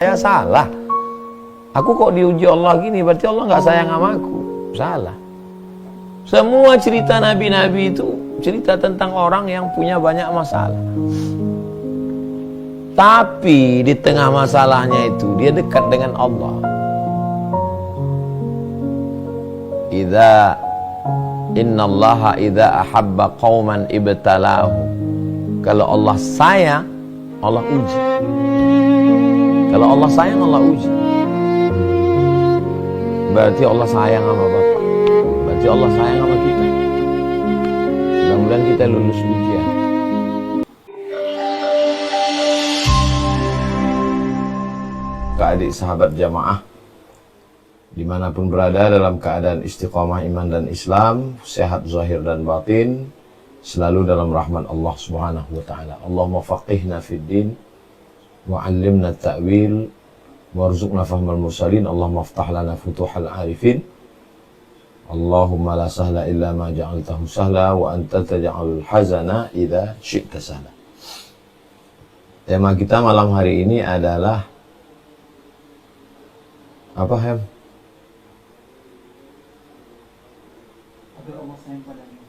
Saya salah. Aku kok diuji Allah gini, berarti Allah nggak sayang sama aku. Salah. Semua cerita nabi-nabi itu cerita tentang orang yang punya banyak masalah. Tapi di tengah masalahnya itu dia dekat dengan Allah. Innallaha idza ahabba qauman ibtalahu. Kalau Allah sayang, Allah uji. Kalau Allah sayang, Allah uji. Berarti Allah sayang sama Bapak. Berarti Allah sayang sama kita. Mudah-mudahan kita lulus ujian. Adik sahabat jamaah dimanapun berada, dalam keadaan istiqamah iman dan Islam, sehat zahir dan batin, selalu dalam rahmat Allah subhanahu wa ta'ala. Allahumma faqihna fid din wa 'allimna ta'wil warzuqna fahmal mursalin. Allahumma aftah lana futuhal arifin. Allahumma la sahla illa ma ja'altahu sahla wa anta taj'alul hazana idza syi'ta sahla. Tema kita malam hari ini adalah apa, Hem?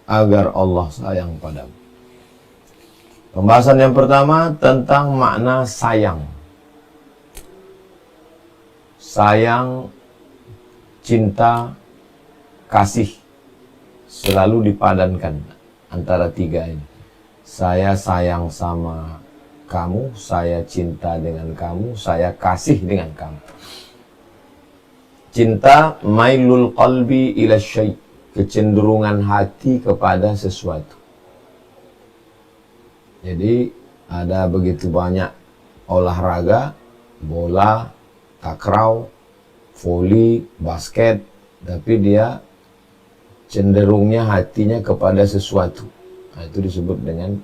Agar Allah sayang padamu. Pembahasan yang pertama tentang makna sayang. Sayang, cinta, kasih selalu dipadankan antara tiga ini. Saya sayang sama kamu, saya cinta dengan kamu, saya kasih dengan kamu. Cinta mailul qalbi ila syai', kecenderungan hati kepada sesuatu. Jadi ada begitu banyak olahraga, bola, takraw, voli, basket, tapi dia cenderungnya hatinya kepada sesuatu. Nah, itu disebut dengan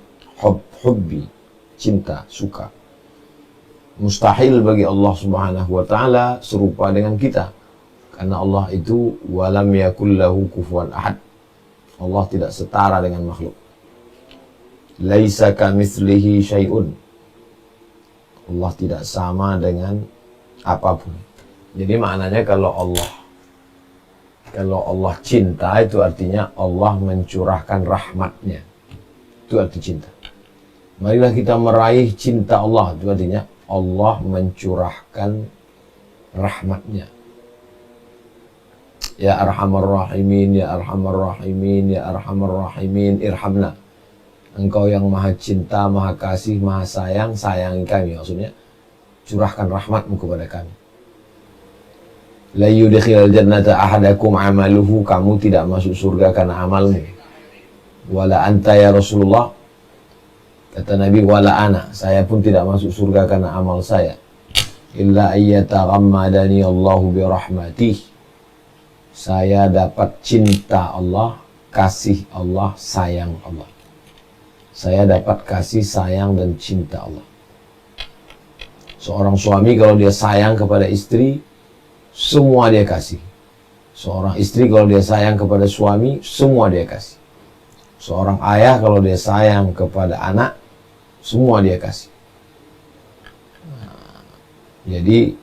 hubbi, cinta, suka. Mustahil bagi Allah Subhanahu wa ta'ala serupa dengan kita. Karena Allah itu walam yakul lahu kufuwan ahad. Allah tidak setara dengan makhluk. Laisa kamitslihi syai'un. Allah tidak sama dengan apapun. Jadi maknanya kalau Allah cinta, itu artinya Allah mencurahkan rahmatnya. Itu arti cinta. Marilah kita meraih cinta Allah. Itu artinya Allah mencurahkan rahmatnya. Ya Arhamar Rahimin, Ya Arhamar Rahimin, Ya Arhamar Rahimin, irhamna. Engkau yang maha cinta, maha kasih, maha sayang, sayangi kami. Maksudnya, curahkan rahmatmu kepada kami. La yudkhilal jannata ahadakum amaluhu, kamu tidak masuk surga karena amalmu. Wala anta ya Rasulullah, kata Nabi, wala ana, saya pun tidak masuk surga karena amal saya. Illa ayyataghammadani Allahu bi rahmatih, saya dapat cinta Allah, kasih Allah, sayang Allah. Saya dapat kasih, sayang, dan cinta Allah. Seorang suami kalau dia sayang kepada istri, semua dia kasih. Seorang istri kalau dia sayang kepada suami, semua dia kasih. Seorang ayah kalau dia sayang kepada anak, semua dia kasih. Jadi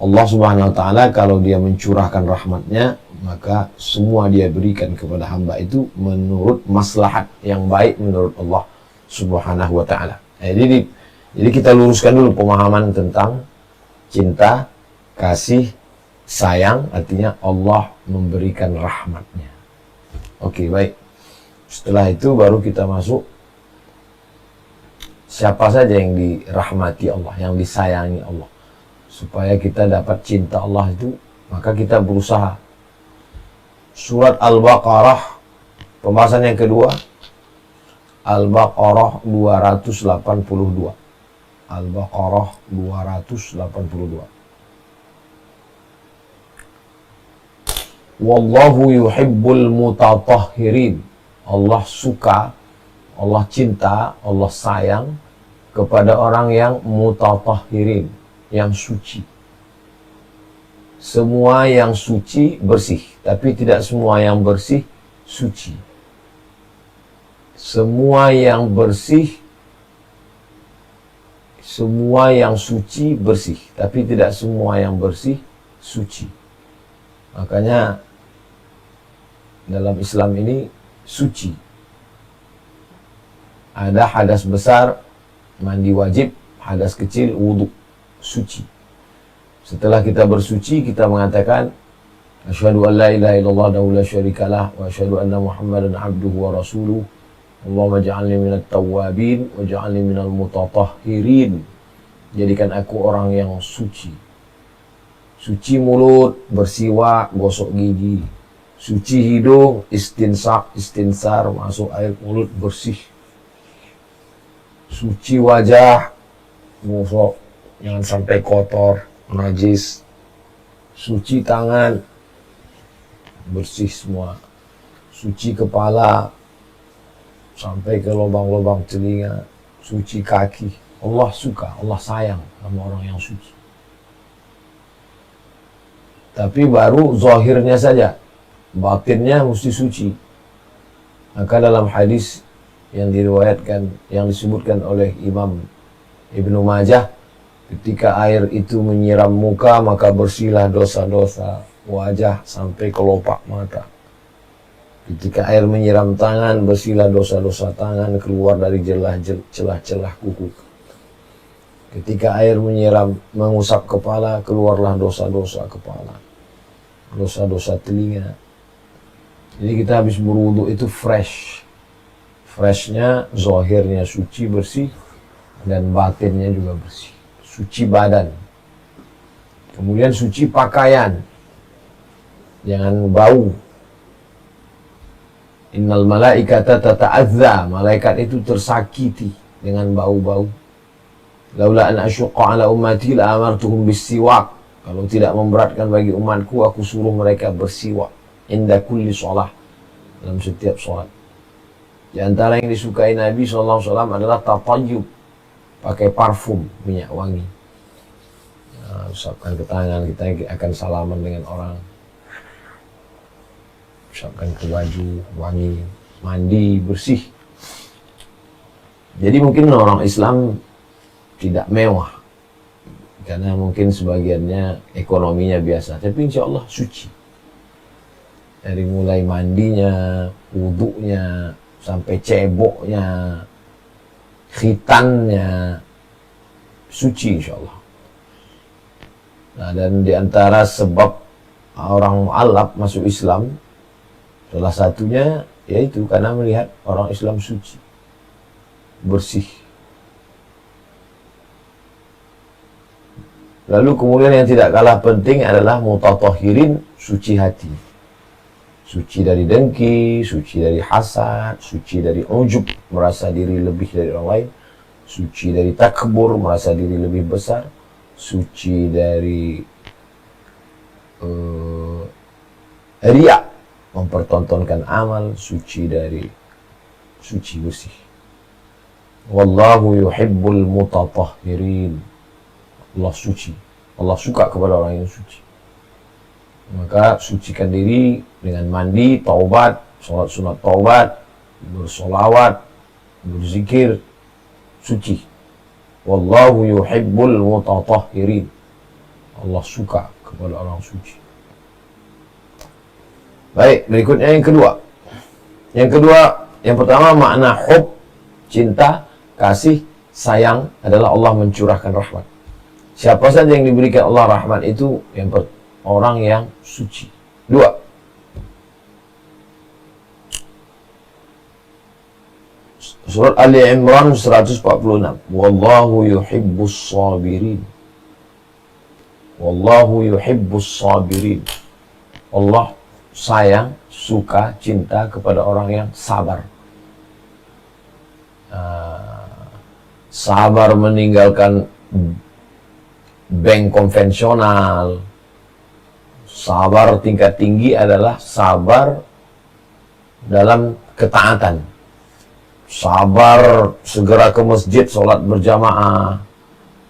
Allah Subhanahu wa ta'ala kalau dia mencurahkan rahmatnya, maka semua dia berikan kepada hamba itu menurut maslahat yang baik menurut Allah Subhanahu wa ta'ala. Jadi kita luruskan dulu pemahaman tentang cinta, kasih, sayang, artinya Allah memberikan rahmatnya. Oke, baik. Setelah itu baru kita masuk siapa saja yang dirahmati Allah, yang disayangi Allah. Supaya kita dapat cinta Allah itu, maka kita berusaha. Surat Al-Baqarah, pembahasan yang kedua, Al-Baqarah 282. Al-Baqarah 282. Wallahu yuhibbul mutatahhirin. Allah suka, Allah cinta, Allah sayang kepada orang yang mutatahhirin, yang suci. Semua yang suci bersih, tapi tidak semua yang bersih suci. Semua yang bersih semua yang suci bersih, tapi tidak semua yang bersih suci. Makanya dalam Islam ini suci. Ada hadas besar, mandi wajib, hadas kecil, wudhu, suci. Setelah kita bersuci, kita mengatakan asyhadu an la ilaha illallah wa la syarikalah wa asyhadu anna Muhammadan abduhu wa rasuluh. Allahumma ja'alni minat tawwabin wa ja'alni minal mutatahhirin. Jadikan aku orang yang suci. Suci mulut, bersiwak, gosok gigi. Suci hidung, istinsar, masuk air mulut bersih. Suci wajah, gosok, jangan sampai kotor, najis. Suci tangan, bersih semua. Suci kepala, sampai ke lubang-lubang telinga. Suci kaki. Allah suka, Allah sayang sama orang yang suci. Tapi baru zahirnya saja, batinnya mesti suci. Maka dalam hadis yang diriwayatkan, yang disebutkan oleh Imam Ibnu Majah, ketika air itu menyiram muka, maka bersihlah dosa-dosa wajah sampai kelopak mata. Ketika air menyiram tangan, bersihlah dosa-dosa tangan keluar dari celah-celah kuku. Ketika air menyiram, mengusap kepala, keluarlah dosa-dosa kepala, dosa-dosa telinga. Jadi kita habis berwudu itu fresh. Freshnya, zahirnya suci, bersih, dan batinnya juga bersih. Suci badan. Kemudian suci pakaian. Jangan bau. Innal malaikata tata'adza. Malaikat itu tersakiti dengan bau-bau. Laula an asyqa ala ummati la amartuhum bisiwak. Kalau tidak memberatkan bagi umatku, aku suruh mereka bersiwak inda kulli shalah, dalam setiap sholat. Di antara yang disukai Nabi SAW adalah tatayyub, pakai parfum, minyak wangi. Nah, usapkan ke tangan, kita akan salaman dengan orang. Usapkan ke baju, wangi, mandi, bersih. Jadi mungkin orang Islam tidak mewah, karena mungkin sebagiannya ekonominya biasa, tapi insya Allah suci. Dari mulai mandinya, wudhunya, sampai ceboknya, khitannya, suci insya Allah. Nah, dan diantara sebab orang mu'allaf masuk Islam, salah satunya yaitu karena melihat orang Islam suci, bersih. Lalu kemudian yang tidak kalah penting adalah mutatahhirin, suci hati. Suci dari dengki, suci dari hasad, suci dari ujub, merasa diri lebih dari orang lain. Suci dari takbur, merasa diri lebih besar. Suci dari riya, mempertontonkan amal. Suci dari suci bersih. Wallahu yuhibbul mutatahhirin. Allah suci. Allah suka kepada orang yang suci. Maka sucikan diri dengan mandi, taubat, sholat sunat taubat, bersolawat, berzikir, suci. Wallahu yuhibbul mutatahhirin. Allah suka kepada orang suci. Baik, berikutnya yang kedua. Yang pertama makna hub, cinta, kasih, sayang adalah Allah mencurahkan rahmat. Siapa saja yang diberikan Allah rahmat itu orang yang suci. 2. Surat Ali Imran 146. Wallahu yuhibbus sabirin. Wallahu yuhibbus sabirin. Allah sayang, suka, cinta kepada orang yang sabar. Sabar meninggalkan bank konvensional. Sabar tingkat tinggi adalah sabar dalam ketaatan. Sabar segera ke masjid, sholat berjamaah.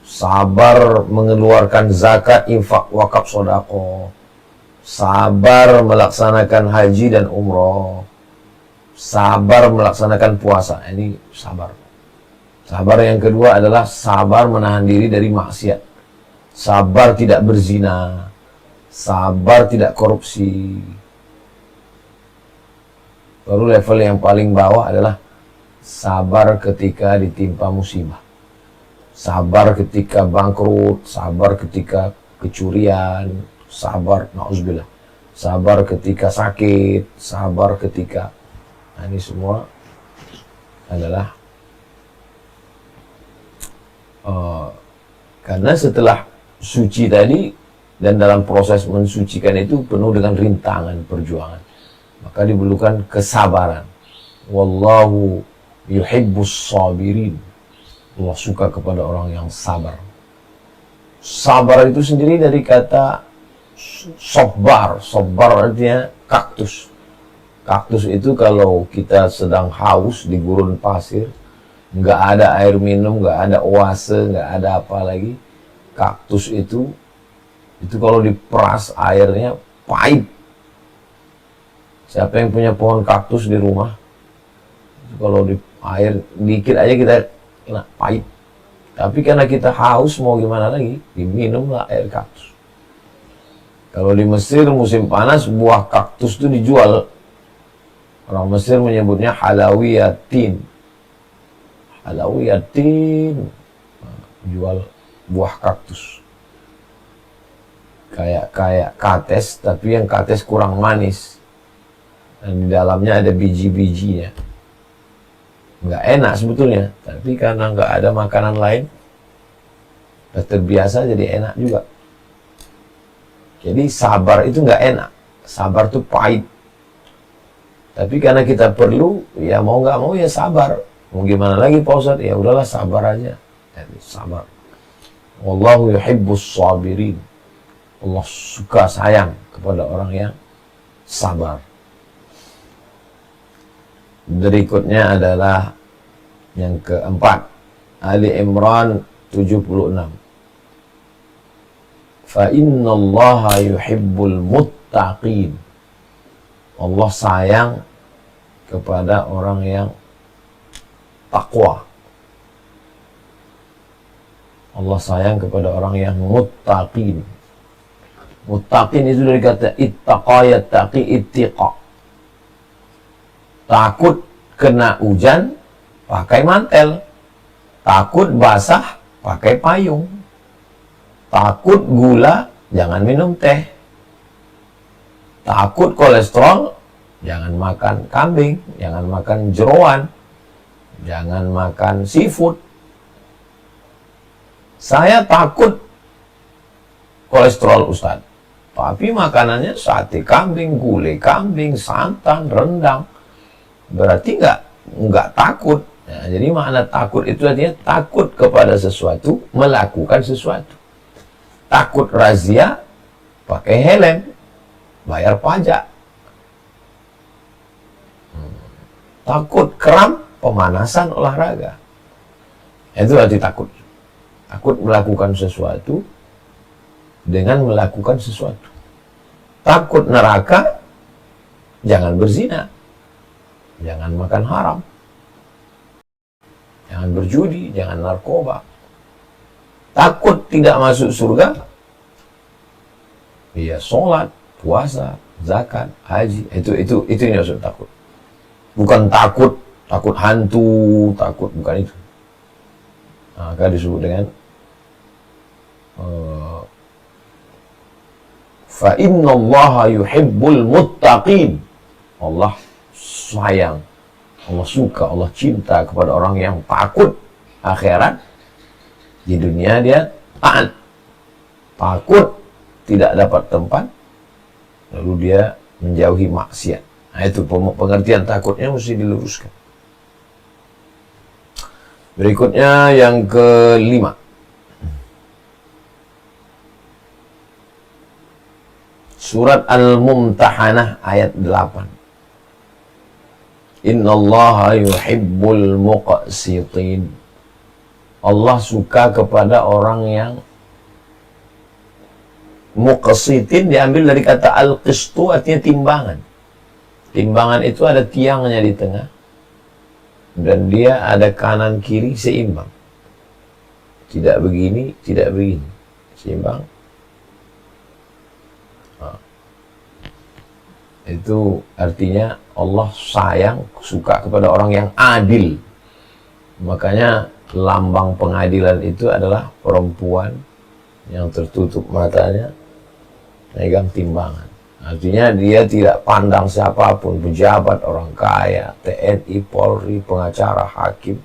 Sabar mengeluarkan zakat, infak, wakaf, sodako. Sabar melaksanakan haji dan umroh. Sabar melaksanakan puasa. Ini sabar. Sabar yang kedua adalah sabar menahan diri dari maksiat. Sabar tidak berzina. Sabar tidak korupsi. Baru level yang paling bawah adalah sabar ketika ditimpa musibah. Sabar ketika bangkrut, sabar ketika kecurian, sabar, na'udzubillah. Sabar ketika sakit, sabar ketika... Nah, ini semua adalah karena setelah suci tadi dan dalam proses mensucikan itu penuh dengan rintangan perjuangan, maka diperlukan kesabaran. Wallahu yuhibbus sabirin. Allah suka kepada orang yang sabar. Sabar itu sendiri dari kata sobar. Sobar artinya kaktus. Kaktus itu kalau kita sedang haus di gurun pasir, nggak ada air minum, nggak ada oase, nggak ada apa lagi. Kaktus itu kalau diperas airnya pahit. Siapa yang punya pohon kaktus di rumah? Kalau di air dikit aja kita kena pahit. Tapi karena kita haus mau gimana lagi? Diminumlah air kaktus. Kalau di Mesir musim panas buah kaktus itu dijual. Orang Mesir menyebutnya halawiyatin. Halawiyatin, jual buah kaktus. Kayak kates, tapi yang kates kurang manis. Dan di dalamnya ada biji-bijinya. Nggak enak sebetulnya, tapi karena nggak ada makanan lain, terbiasa jadi enak juga. Jadi sabar itu nggak enak. Sabar itu pahit. Tapi karena kita perlu, ya mau nggak mau ya sabar. Mau gimana lagi Pak Ustadz? Ya udahlah sabar aja. Jadi sabar. Wallahu yuhibbus sabirin. Allah suka sayang kepada orang yang sabar. Berikutnya adalah yang keempat. Ali Imran 76. Fa innallaha yuhibbul muttaqin. Allah sayang kepada orang yang takwa. Allah sayang kepada orang yang muttaqin. Muttaqin itu dari kata ittaqa yattaqi ittiqa. Takut kena hujan pakai mantel. Takut basah pakai payung. Takut gula jangan minum teh. Takut kolesterol jangan makan kambing, jangan makan jeroan. Jangan makan seafood. Saya takut kolesterol Ustadz. Tapi makanannya sate kambing, gulai kambing, santan, rendang. Berarti nggak takut. Nah, jadi makna takut itu artinya takut kepada sesuatu, melakukan sesuatu. Takut razia, pakai helm, bayar pajak. Takut kram, pemanasan olahraga. Itu arti takut. Takut melakukan sesuatu dengan melakukan sesuatu. Takut neraka, jangan berzina. Jangan makan haram. Jangan berjudi, jangan narkoba. Takut tidak masuk surga, ya sholat, puasa, zakat, haji. Itu yang maksud takut. Bukan takut hantu, takut bukan itu. Maka disebut dengan fa innallaha yuhibbul muttaqin. Allah sayang, Allah suka, Allah cinta kepada orang yang takut akhirat. Di dunia dia taat, takut tidak dapat tempat, lalu dia menjauhi maksiat. Nah, itu pengertian takutnya mesti diluruskan. Berikutnya yang kelima. Surat Al-Mumtahanah ayat 8. Innallaha yuhibbul muqsitin. Allah suka kepada orang yang muqsitin, diambil dari kata al-qistu, artinya timbangan. Timbangan itu ada tiangnya di tengah. dan dia ada kanan kiri seimbang. Tidak begini, tidak begini. Seimbang. Itu artinya Allah sayang, suka kepada orang yang adil. Makanya lambang pengadilan itu adalah perempuan yang tertutup matanya, megang timbangan. Artinya dia tidak pandang siapapun, pejabat, orang kaya, TNI, Polri, pengacara, hakim.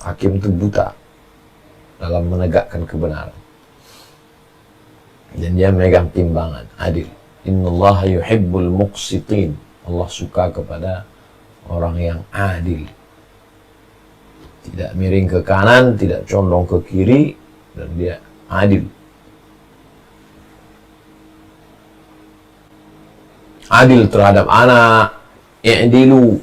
Hakim itu buta dalam menegakkan kebenaran. Dan dia megang timbangan, adil. Innallaha yuhibbul muqsitin. Allah suka kepada orang yang adil. Tidak miring ke kanan, tidak condong ke kiri, dan dia adil. Adil terhadap anak. I'dilu.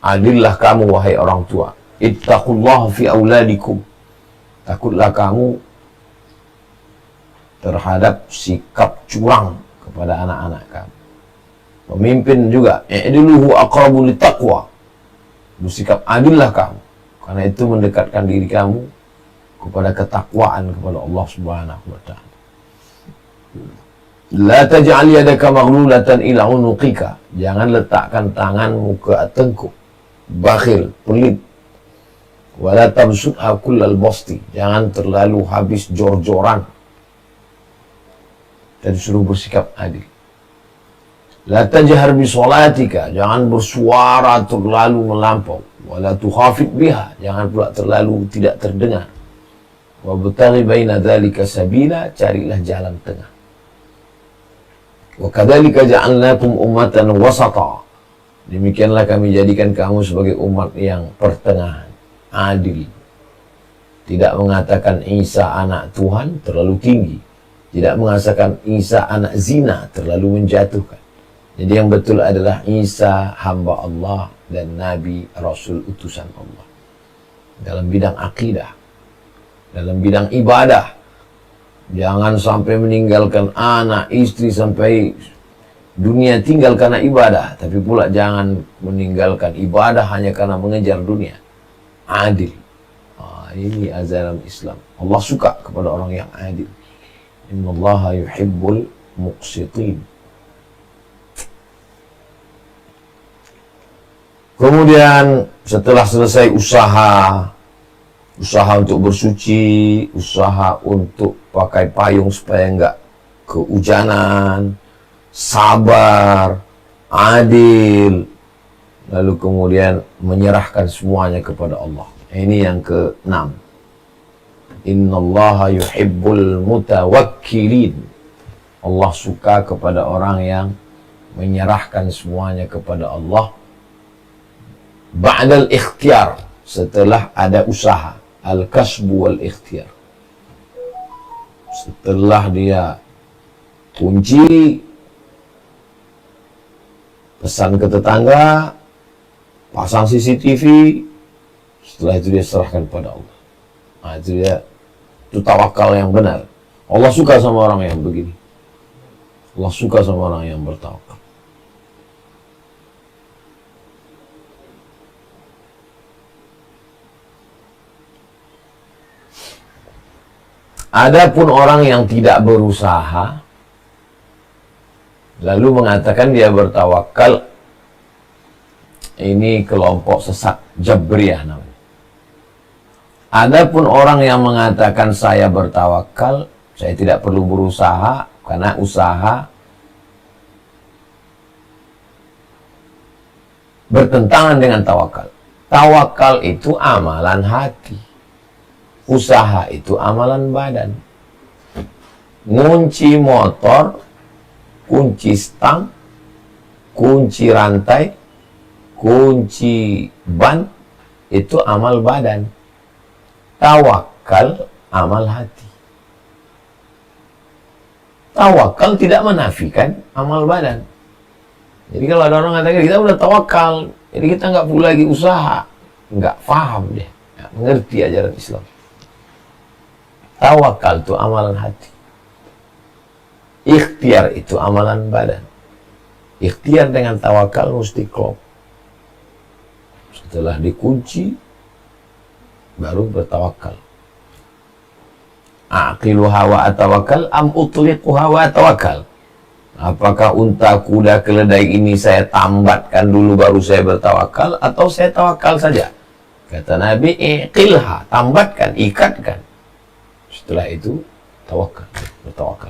Adillah kamu wahai orang tua. Ittaqullaha fi auladikum. Takutlah kamu terhadap sikap curang kepada anak-anak kamu. Pemimpin juga, i'diluhu aqrabu littaqwa. Bersikap adillah kamu, karena itu mendekatkan diri kamu kepada ketakwaan kepada Allah Subhanahu wa taala. La taj'al yadaka maghlulatan ila unuqika. Jangan letakkan tanganmu ke tengkuk. Bakhil, pelit. Wala tabsutha kullal basti. Jangan terlalu habis jor-joran. Dan suruh bersikap adil. La tajhar bi sholatika. Jangan bersuara terlalu melampau. Wala tukhafit biha. Jangan pula terlalu tidak terdengar. Wa btaghi baina dzalika sabila. Carilah jalan tengah. Wa kadzalika ja'alnakum ummatan wasata. Demikianlah kami jadikan kamu sebagai umat yang pertengahan, adil. Tidak mengatakan Isa anak Tuhan terlalu tinggi. Tidak mengatakan Isa anak zina terlalu menjatuhkan. Jadi yang betul adalah Isa hamba Allah dan Nabi Rasul utusan Allah. Dalam bidang akidah, dalam bidang ibadah. Jangan sampai meninggalkan anak, istri sampai dunia tinggal karena ibadah. Tapi pula jangan meninggalkan ibadah hanya karena mengejar dunia. Adil. Ini ajaran Islam. Allah suka kepada orang yang adil. Innallaha yuhibbul muqsitin. Kemudian setelah selesai usaha untuk bersuci, usaha untuk pakai payung supaya enggak kehujanan, sabar, adil, lalu kemudian menyerahkan semuanya kepada Allah. Ini yang ke-6. Innallaha yuhibbul mutawakkilin. Allah suka kepada orang yang menyerahkan semuanya kepada Allah. Ba'dal ikhtiyar, setelah ada usaha. Al-kasbu wal ikhtiyar. Setelah dia kunci, pesan ke tetangga, pasang CCTV, setelah itu dia serahkan pada Allah. Nah, itu tawakal yang benar. Allah suka sama orang yang begini. Allah suka sama orang yang bertawakal. Adapun orang yang tidak berusaha, lalu mengatakan dia bertawakal, ini kelompok sesat, Jabriyah namanya. Adapun orang yang mengatakan saya bertawakal, saya tidak perlu berusaha, karena usaha bertentangan dengan tawakal. Tawakal itu amalan hati. Usaha itu amalan badan. Ngunci motor, kunci stang, kunci rantai, kunci ban, itu amal badan. Tawakal amal hati. Tawakal tidak menafikan amal badan. Jadi kalau ada orang mengatakan kita udah tawakal, jadi kita nggak perlu lagi usaha, nggak paham dia, nggak mengerti ajaran Islam. Tawakal itu amalan hati. Ikhtiar itu amalan badan. Ikhtiar dengan tawakal mesti klop. Setelah dikunci, baru bertawakal. Aqiluha wa atawakal am utliquha wa atawakal. Apakah unta, kuda, keledai ini saya tambatkan dulu baru saya bertawakal, atau saya tawakal saja? Kata Nabi, iqilha, tambatkan, ikatkan. Setelah itu tawakal, bertawakal.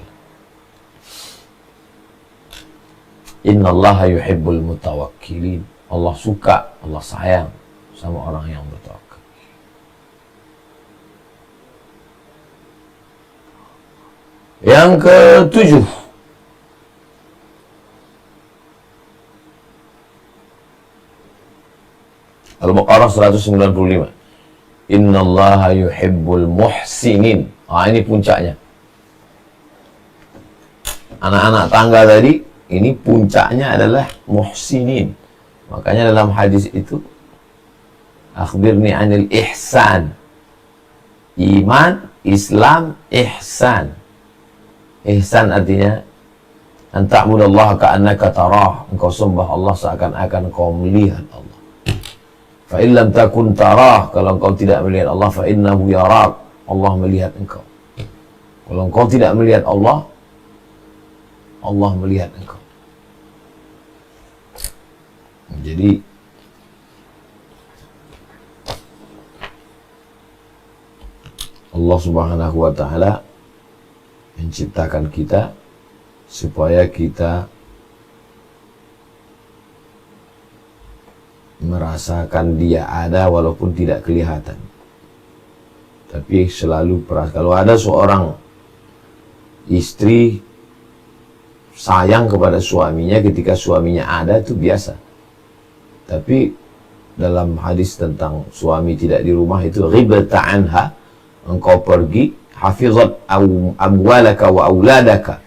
Innallaha yuhibbul mutawakkilin. Allah suka, Allah sayang sama orang yang bertawakal. Yang ketujuh, Al-Baqarah 195. Innallaha yuhibbul muhsinin. Ini puncaknya. Anak-anak tangga tadi, ini puncaknya adalah muhsinin. Makanya dalam hadis itu, akhbirni anil ihsan. Iman, Islam, ihsan. Ihsan artinya anta'budallaha ka'annaka tarah. Engkau sembah Allah seakan-akan engkau melihat Allah. Fa in lam takun tarah, kalau engkau tidak melihat Allah, fa innahu yarak, Allah melihat engkau. Kalau engkau tidak melihat Allah, Allah melihat engkau. Jadi Allah Subhanahu wa taala menciptakan kita supaya kita merasakan dia ada walaupun tidak kelihatan. Tapi selalu kalau ada seorang istri sayang kepada suaminya ketika suaminya ada, itu biasa. Tapi dalam hadis tentang suami tidak di rumah itu ghibta anha, engkau pergi, hafizat amwalaka wa auladaka,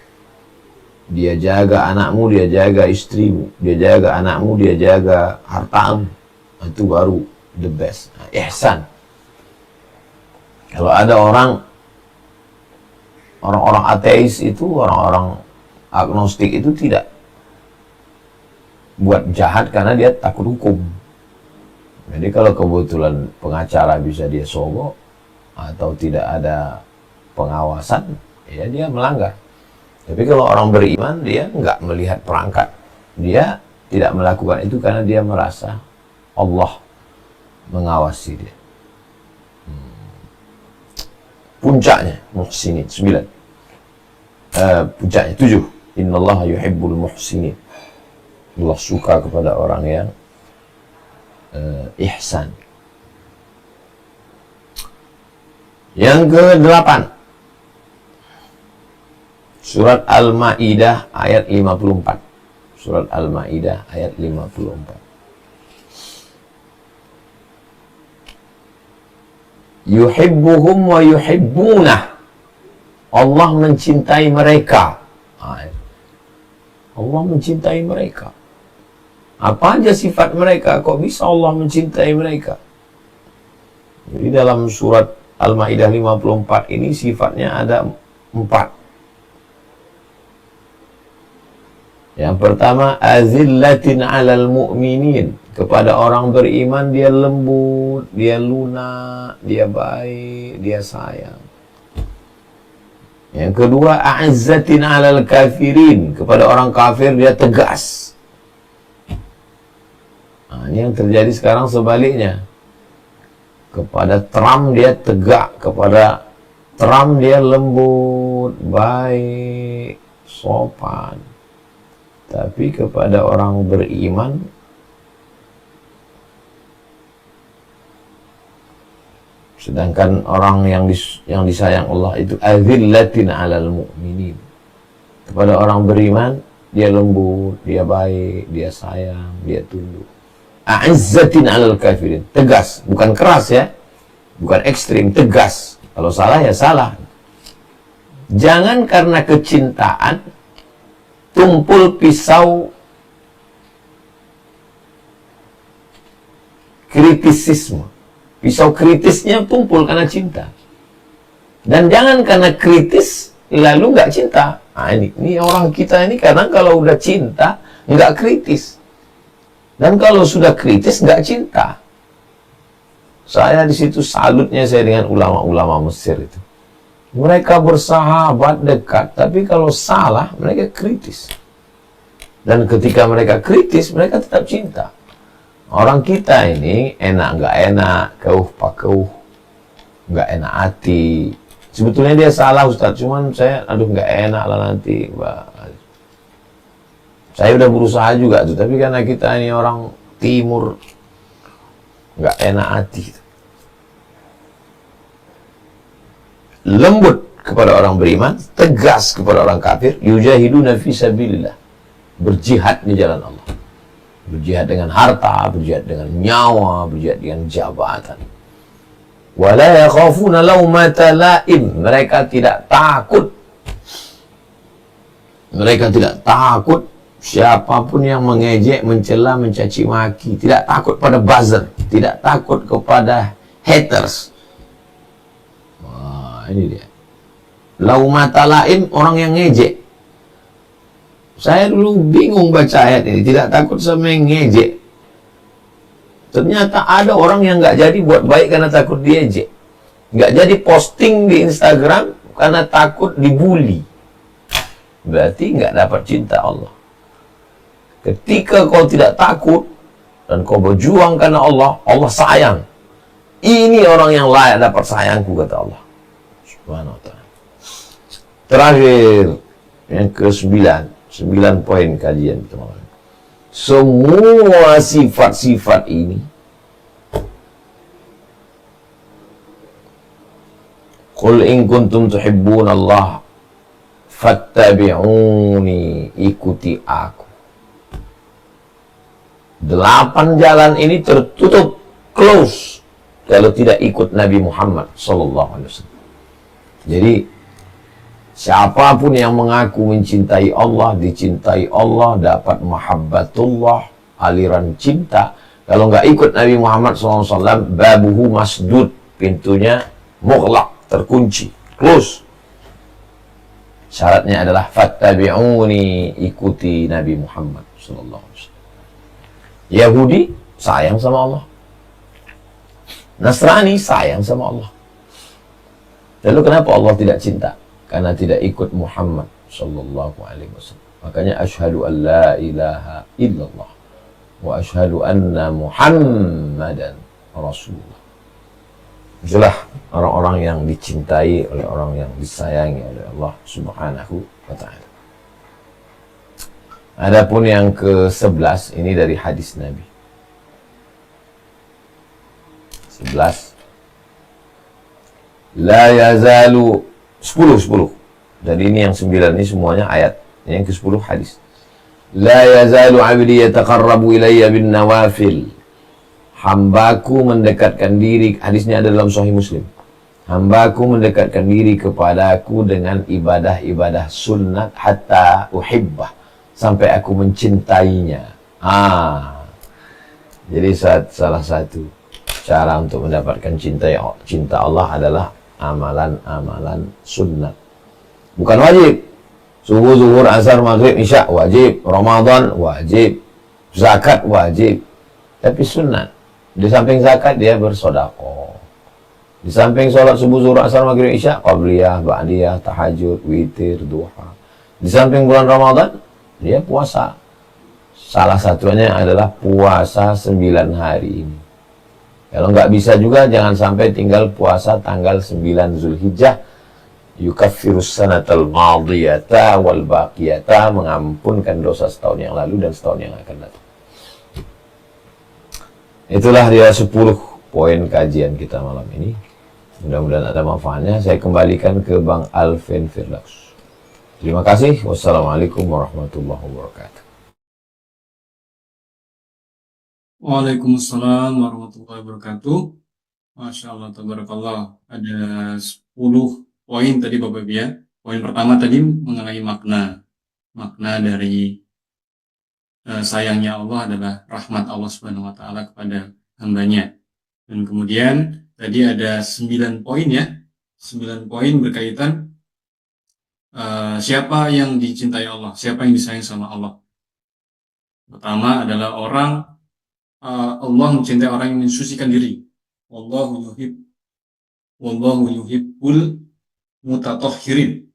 dia jaga anakmu, dia jaga istrimu, dia jaga anakmu, dia jaga hartamu. Itu baru the best. Ihsan. Kalau ada orang-orang ateis itu, orang-orang agnostik itu tidak buat jahat karena dia takut hukum. Jadi kalau kebetulan pengacara bisa dia sogok atau tidak ada pengawasan, ya dia melanggar. Tapi kalau orang beriman, dia nggak melihat perangkat. Dia tidak melakukan itu karena dia merasa Allah mengawasi dia. Puncaknya, muhsinin, 9. Puncaknya, 7. Innallaha yuhibbul muhsinin. Allah suka kepada orang yang ihsan. Yang ke-8. Surat Al-Ma'idah ayat 54. Surat Al-Ma'idah ayat 54. Yuhibbuhum wa yuhibbunah. Allah mencintai mereka. Allah mencintai mereka. Apa aja sifat mereka? Kok bisa Allah mencintai mereka? Jadi dalam surat Al-Ma'idah 54 ini sifatnya ada 4. Yang pertama, azillatin 'alal mu'minin. Kepada orang beriman dia lembut, dia lunak, dia baik, dia sayang. Yang kedua, a'izzatin 'alal kafirin. Kepada orang kafir dia tegas. Nah, ini yang terjadi sekarang sebaliknya. Kepada Trump dia tegak, kepada Trump dia lembut, baik, sopan. Tapi kepada orang beriman sedangkan orang yang disayang Allah itu azillatin 'alal mu'minin. Kepada orang beriman dia lembut, dia baik, dia sayang, dia tunduk. A'izzatin 'alal kafirin. Tegas, bukan keras ya. Bukan ekstrim, tegas. Kalau salah ya salah. Jangan karena kecintaan tumpul pisau kritisisme. Pisau kritisnya tumpul karena cinta. Dan jangan karena kritis lalu nggak cinta. Nah, ini orang kita ini kadang kalau udah cinta nggak kritis. Dan kalau sudah kritis nggak cinta. Saya di situ salutnya saya dengan ulama-ulama Mesir itu. Mereka bersahabat dekat, tapi kalau salah mereka kritis. Dan ketika mereka kritis, mereka tetap cinta. Orang kita ini enak nggak enak, keuh pakeuh, nggak enak hati. Sebetulnya dia salah Ustaz, cuman saya nggak enak lah nanti. Saya udah berusaha juga tuh, tapi karena kita ini orang timur, nggak enak hati. Lembut kepada orang beriman, tegas kepada orang kafir, yujahiduna fi sabilillah, berjihad di jalan Allah, berjihad dengan harta, berjihad dengan nyawa, berjihad dengan jabatan. Wala yakhafuna laumata laim, mereka tidak takut siapapun yang mengejek, mencela, mencaci maki, tidak takut pada buzzer, tidak takut kepada haters. Ini dia. Laumata laim, orang yang ngejek. Saya dulu bingung baca ayat ini, tidak takut sama yang ngejek. Ternyata ada orang yang nggak jadi buat baik karena takut diejek. Nggak jadi posting di Instagram karena takut dibully. Berarti nggak dapat cinta Allah. Ketika kau tidak takut dan kau berjuang karena Allah, Allah sayang. Ini orang yang layak dapat sayangku, kata Allah Subhanahu wa ta'ala. Terakhir, yang ke-9, 9 poin kajian kita malam. Semua sifat-sifat ini Qul in kuntum tuhibbun Allah fattabi'uni, ikuti aku. 8 jalan ini tertutup, close, kalau tidak ikut Nabi Muhammad SAW. Jadi siapapun yang mengaku mencintai Allah, dicintai Allah, dapat mahabbatullah, aliran cinta, kalau nggak ikut Nabi Muhammad SAW, babuhu masdud, pintunya mughlaq, terkunci, close. Syaratnya adalah fattabi'uni, ikuti Nabi Muhammad SAW. Yahudi sayang sama Allah, Nasrani sayang sama Allah. Lalu kenapa Allah tidak cinta? Karena tidak ikut Muhammad sallallahu alaihi wasallam. Makanya asyhadu an la ilaha illallah wa asyhadu anna Muhammadan Rasulullah. Itulah orang-orang yang dicintai oleh orang yang disayangi oleh Allah Subhanahu wa ta'ala. Adapun yang ke-11 ini dari hadis Nabi. 11. La yazalu 10. Jadi ini yang 9 ini semuanya ayat. Yang ke-10 hadis. La yazalu 'abdi yataqarrabu ilayya bin nawafil. Hambaku mendekatkan diri, hadisnya ada dalam Sahih Muslim. Hambaku mendekatkan diri kepadaku dengan ibadah-ibadah sunnat hatta uhibbah, sampai aku mencintainya. Jadi salah satu cara untuk mendapatkan cinta Allah adalah amalan-amalan sunnat. Bukan wajib. Subuh, zuhur, asar, maghrib, isya wajib. Ramadan wajib. Zakat wajib. Tapi sunnat. Di samping zakat dia bersedekah. Di samping sholat subuh, zuhur, asar, maghrib, isya, qabliyah, ba'diyah, tahajud, witir, duha. Di samping bulan Ramadan dia puasa. Salah satunya adalah puasa 9 hari ini. Kalau nggak bisa juga, jangan sampai tinggal puasa tanggal 9 Zulhijjah. Yukaffirus sanatal madiyata wal baqiyata, mengampunkan dosa setahun yang lalu dan setahun yang akan datang. Itulah dia 10 poin kajian kita malam ini. Mudah-mudahan ada manfaatnya. Saya kembalikan ke Bang Alvin Firdaus. Terima kasih. Wassalamualaikum warahmatullahi wabarakatuh. Waalaikumsalam warahmatullahi wabarakatuh. Masya Allah, tabarakallah. Ada 10 poin tadi Bapak Ibu ya. Poin pertama tadi mengenai makna. Makna dari sayangnya Allah adalah rahmat Allah Subhanahu wa ta'ala kepada hambanya. Dan kemudian tadi ada 9 poin ya. 9 poin berkaitan siapa yang dicintai Allah, siapa yang disayang sama Allah. Pertama adalah Allah mencintai orang yang mensucikan diri, wallahu yuhibbul mutatahhirin,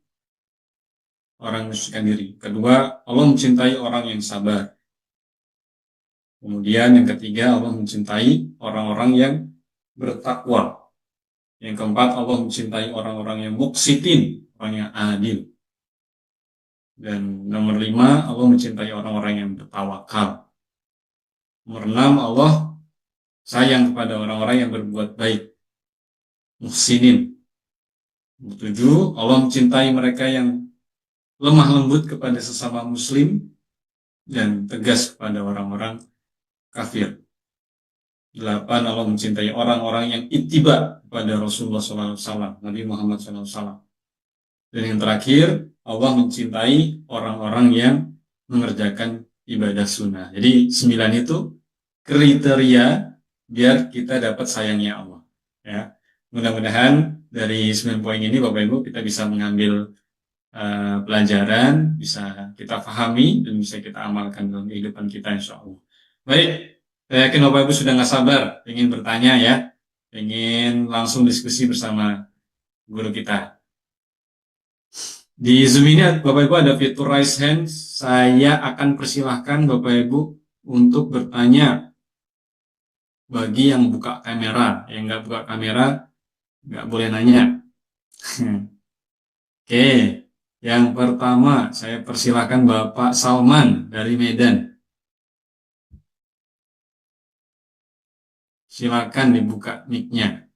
orang mensucikan diri. Kedua, Allah mencintai orang yang sabar. Kemudian yang ketiga, Allah mencintai orang-orang yang bertakwa. Yang keempat, Allah mencintai orang-orang yang muqsitin, orang yang adil. Dan nomor 5, Allah mencintai orang-orang yang bertawakal. Nomor 6, Allah sayang kepada orang-orang yang berbuat baik, muhsinin. Nomor 7, Allah mencintai mereka yang lemah lembut kepada sesama muslim dan tegas kepada orang-orang kafir. 8, Allah mencintai orang-orang yang ittiba kepada Rasulullah SAW, Nabi Muhammad SAW. Dan yang terakhir, Allah mencintai orang-orang yang mengerjakan ibadah sunnah. Jadi 9 itu kriteria biar kita dapat sayangnya Allah. Ya, mudah-mudahan dari 9 poin ini Bapak Ibu kita bisa mengambil pelajaran, bisa kita pahami dan bisa kita amalkan dalam kehidupan kita, insya Allah. Baik. Saya yakin Bapak Ibu sudah nggak sabar ingin bertanya ya, ingin langsung diskusi bersama guru kita. Di Zoom ini Bapak Ibu ada fitur raise hand, saya akan persilahkan Bapak Ibu untuk bertanya bagi yang buka kamera, yang nggak buka kamera nggak boleh nanya. Oke, yang pertama saya persilahkan Bapak Salman dari Medan. Silakan dibuka mic-nya.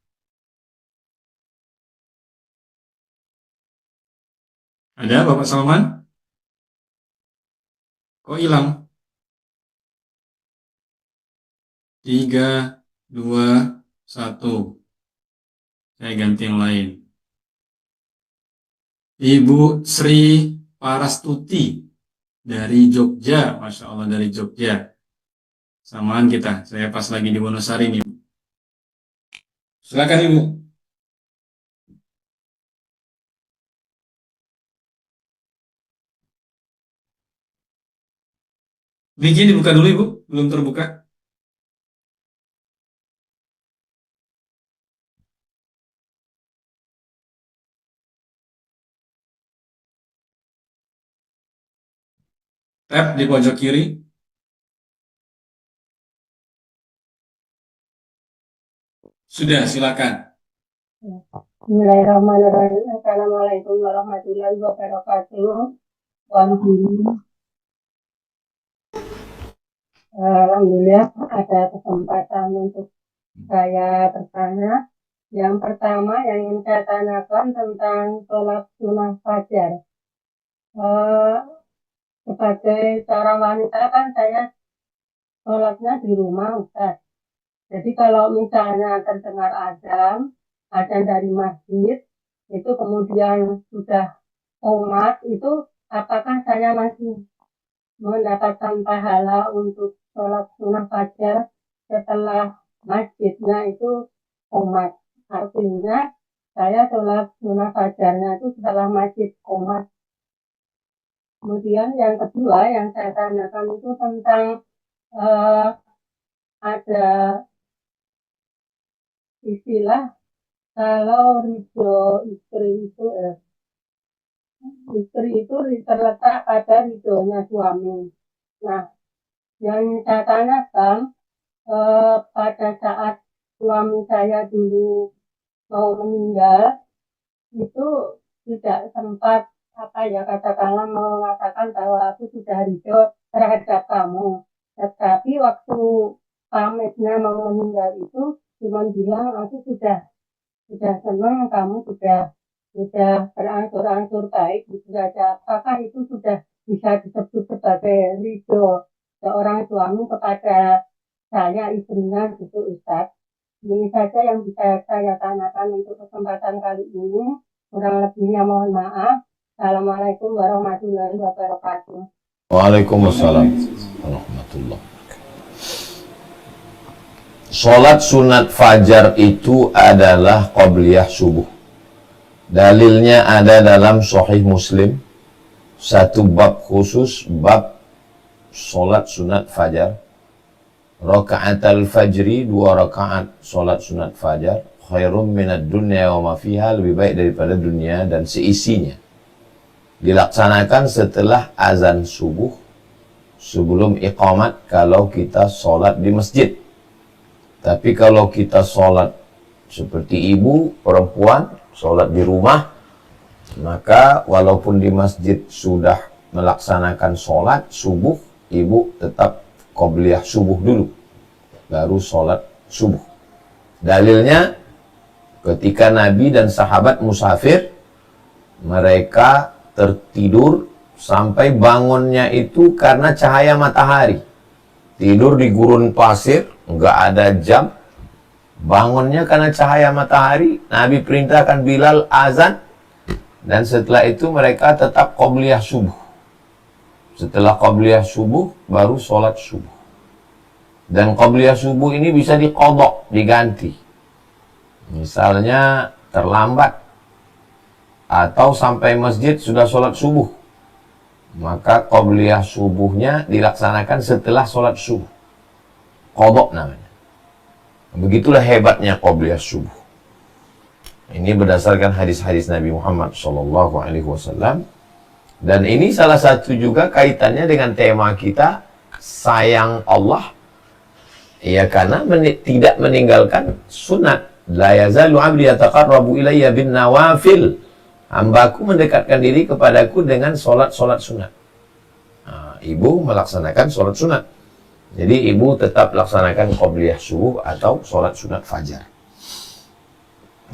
Ada Bapak Salman? Kok hilang? 3, 2, 1. Saya ganti yang lain. Ibu Sri Parastuti dari Jogja. Masya Allah, dari Jogja. Samaan kita, saya pas lagi di Wonosari nih. Silakan Ibu. Mic-nya dibuka dulu Ibu, belum terbuka. Tap di pojok kiri. Sudah, silakan. Bismillahirrahmanirrahim. Assalamualaikum warahmatullahi wabarakatuh. Alhamdulillah ada kesempatan untuk saya bertanya. Yang pertama yang ingin saya tanyakan tentang sholat sunnah fajar. Sebagai seorang wanita kan saya sholatnya di rumah, Ustaz. Jadi kalau misalnya terdengar azan dari masjid, itu kemudian sudah qomat, itu apakah saya masih mendapatkan pahala untuk sholat sunnah fajar setelah masjidnya itu qomat? Artinya saya sholat sunnah fajarnya itu setelah masjid qomat. Kemudian yang kedua yang saya tanyakan itu tentang ada istilah kalau ridho istri itu terletak pada ridhonya suami. Nah, yang saya tanyakan pada saat suami saya dulu mau meninggal itu tidak sempat katakanlah mengatakan bahwa aku sudah ridho terhadap kamu. Tetapi waktu pamitnya mau meninggal itu cuma bilang aku sudah senang, kamu sudah berangsur-angsur baik gitu saja. Apakah itu sudah bisa disebut sebagai ridho seorang suami kepada saya istrinya gitu, Ustaz? Ini saja yang bisa saya tanyakan untuk kesempatan kali ini. Kurang lebihnya mohon maaf. Assalamualaikum warahmatullahi wabarakatuh. Waalaikumsalam warahmatullahi wabarakatuh. Sholat sunat fajar itu adalah qabliyah subuh. Dalilnya ada dalam Sahih Muslim, satu bab khusus, bab sholat sunat fajar. Raka'atal fajri, 2 rakaat solat sunat fajar, khairum minad dunya wa ma fiha, lebih baik daripada dunia dan seisinya. Dilaksanakan setelah azan subuh, sebelum iqamat kalau kita solat di masjid. Tapi kalau kita solat seperti ibu, perempuan, solat di rumah, maka walaupun di masjid sudah melaksanakan solat subuh, ibu tetap qobliyah subuh dulu, baru sholat subuh. Dalilnya, ketika Nabi dan sahabat musafir, mereka tertidur sampai bangunnya itu karena cahaya matahari. Tidur di gurun pasir, nggak ada jam, bangunnya karena cahaya matahari. Nabi perintahkan Bilal azan, dan setelah itu mereka tetap qobliyah subuh. Setelah qobliyah subuh, baru sholat subuh. Dan qobliyah subuh ini bisa diqodok, diganti. Misalnya terlambat, atau sampai masjid sudah sholat subuh, maka qobliyah subuhnya dilaksanakan setelah sholat subuh. Qodok namanya. Begitulah hebatnya qobliyah subuh. Ini berdasarkan hadis-hadis Nabi Muhammad SAW. Dan ini salah satu juga kaitannya dengan tema kita, sayang Allah. Ya, karena tidak meninggalkan sunat. La yazalu abdi yataqarrabu ilayya bin nawafil. Hambaku mendekatkan diri kepadaku dengan solat-solat sunat. Nah, ibu melaksanakan solat sunat. Jadi ibu tetap laksanakan qobliyah subuh atau solat sunat fajar.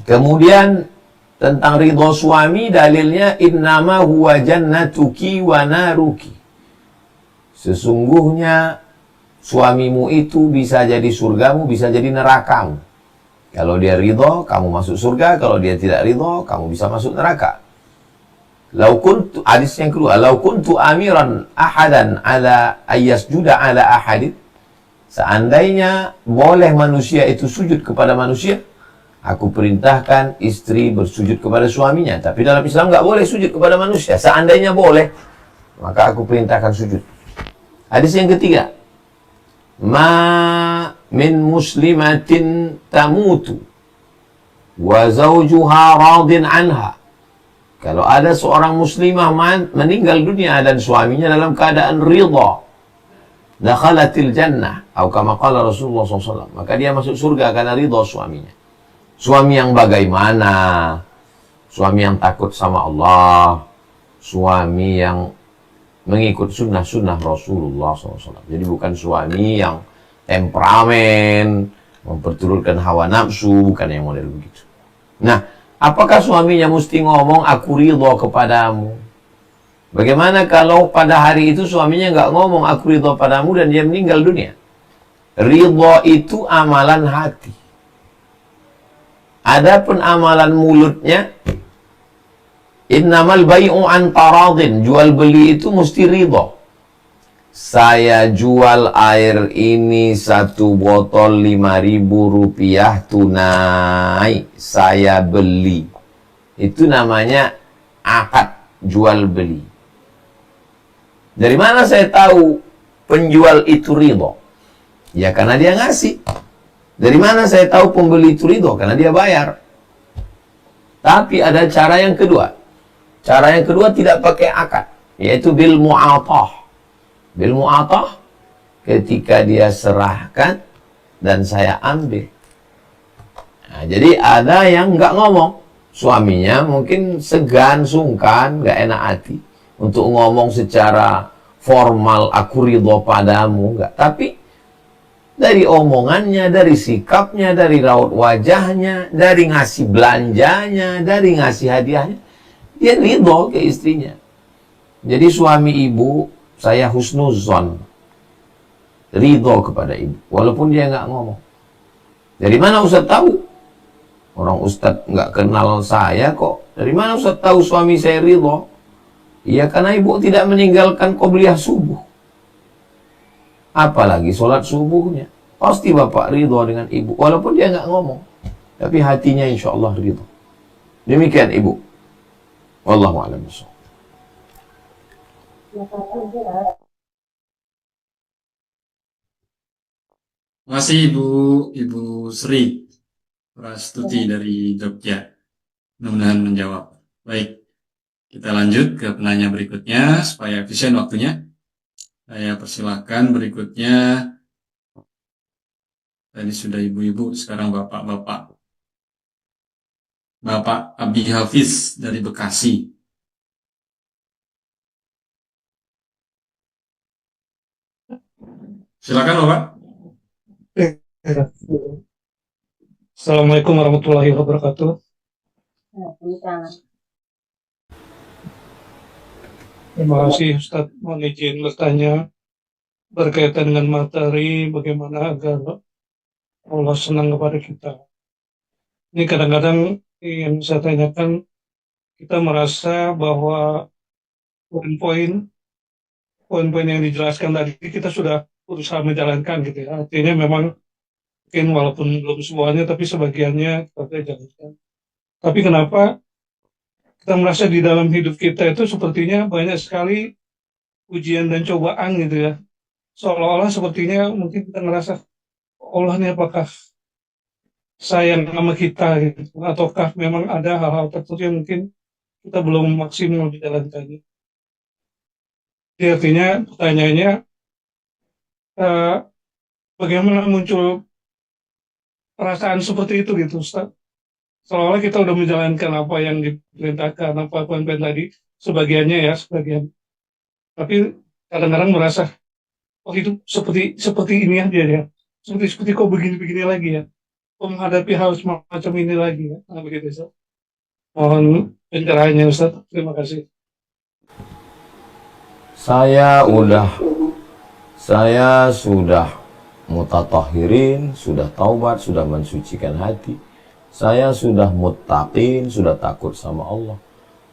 Kemudian tentang ridho suami, dalilnya innama huwa jannatuki wa naruki. Sesungguhnya suamimu itu bisa jadi surgamu, bisa jadi nerakamu. Kalau dia ridho, kamu masuk surga. Kalau dia tidak ridho, kamu bisa masuk neraka. Hadis yang kedua, lau kuntu amiran ahadan ala ayyasjuda ala ahadin. Seandainya boleh manusia itu sujud kepada manusia, aku perintahkan istri bersujud kepada suaminya. Tapi dalam Islam nggak boleh sujud kepada manusia. Seandainya boleh, maka aku perintahkan sujud. Hadis yang ketiga, ma min muslimatin tamutu wa zawjuha radin anha. Kalau ada seorang muslimah meninggal dunia dan suaminya dalam keadaan ridha, dakhalatil jannah, atau kama qala Rasulullah SAW, maka dia masuk surga karena ridha suaminya. Suami yang bagaimana? Suami yang takut sama Allah, suami yang mengikut sunnah-sunnah Rasulullah SAW. Jadi bukan suami yang temperamen, memperturutkan hawa nafsu, bukan yang model begitu. Nah, apakah suaminya mesti ngomong aku ridho kepadamu? Bagaimana kalau pada hari itu suaminya nggak ngomong aku ridho padamu dan dia meninggal dunia? Ridho itu amalan hati. Adapun amalan mulutnya, innamal bai'u an taradin, jual beli itu mesti ridho. Saya jual air ini 1 botol 5.000 rupiah tunai, saya beli. Itu namanya akad jual beli. Dari mana saya tahu penjual itu ridho? Ya karena dia ngasih. Dari mana saya tahu pembeli itu ridho? Karena dia bayar. Tapi ada cara yang kedua. Cara yang kedua tidak pakai akad, yaitu bil mu'atah. Bil mu'atah, ketika dia serahkan dan saya ambil. Nah, jadi ada yang nggak ngomong. Suaminya mungkin segan, sungkan, nggak enak hati untuk ngomong secara formal, aku ridho padamu, nggak. Tapi dari omongannya, dari sikapnya, dari raut wajahnya, dari ngasih belanjanya, dari ngasih hadiahnya, dia ridho ke istrinya. Jadi suami ibu, saya husnuzon, ridho kepada ibu, walaupun dia nggak ngomong. Dari mana Ustaz tahu? Orang Ustaz nggak kenal saya kok. Dari mana Ustaz tahu suami saya ridho? Ya karena ibu tidak meninggalkan qobliyah subuh. Apalagi sholat subuhnya. Pasti bapak ridho dengan ibu, walaupun dia nggak ngomong. Tapi hatinya insya Allah ridho. Demikian ibu. Wallahu a'lam bishawab. Ya, Masih Ibu Sri Prastuti dari Jogja. Mudah-mudahan menjawab. Baik, kita lanjut ke penanya berikutnya supaya efisien waktunya. Saya persilahkan berikutnya. Tadi sudah ibu-ibu, sekarang bapak-bapak. Bapak Abi Hafiz dari Bekasi. Silakan Bapak. Assalamualaikum warahmatullahi wabarakatuh. Terima kasih Ustadz, mohon izin bertanya berkaitan dengan materi bagaimana agar Allah senang kepada kita. Ini kadang-kadang yang saya tanyakan, kita merasa bahwa poin-poin yang dijelaskan tadi kita sudah berusaha menjalankan gitu ya. Artinya memang mungkin walaupun belum semuanya tapi sebagiannya kita jalankan. Tapi kenapa kita merasa di dalam hidup kita itu sepertinya banyak sekali ujian dan cobaan gitu ya. Seolah-olah sepertinya mungkin kita ngerasa Allah ini apakah sayang sama kita gitu, ataukah memang ada hal-hal tertentu yang mungkin kita belum maksimal menjalankannya. Jadi artinya pertanyaannya bagaimana muncul perasaan seperti itu gitu Ustaz? Seolah-olah kita udah menjalankan apa yang diperintahkan, apa poin-poin tadi, sebagiannya ya, sebagian. Tapi kadang-kadang merasa, oh itu seperti ini aja ya. Seperti kok begini-begini lagi ya. Kok menghadapi hal semacam ini lagi ya. Nah begitu Ustaz. Mohon pencerahannya Ustaz. Terima kasih. Saya sudah mutatahirin, sudah taubat, sudah mensucikan hati. Saya sudah muttaqin, sudah takut sama Allah.